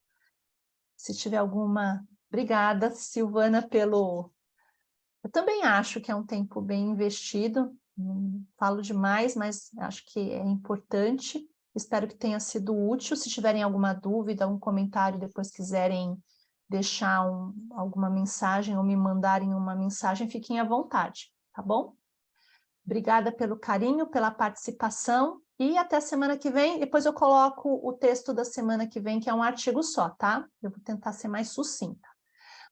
Se tiver alguma... Obrigada, Silvana, pelo... Eu também acho que é um tempo bem investido, não falo demais, mas acho que é importante. Espero que tenha sido útil. Se tiverem alguma dúvida, algum comentário, depois quiserem deixar alguma mensagem ou me mandarem uma mensagem, fiquem à vontade, tá bom? Obrigada pelo carinho, pela participação e até a semana que vem. Depois eu coloco o texto da semana que vem, que é um artigo só, tá? Eu vou tentar ser mais sucinta.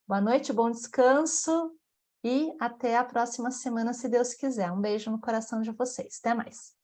Boa noite, bom descanso e até a próxima semana, se Deus quiser. Um beijo no coração de vocês. Até mais.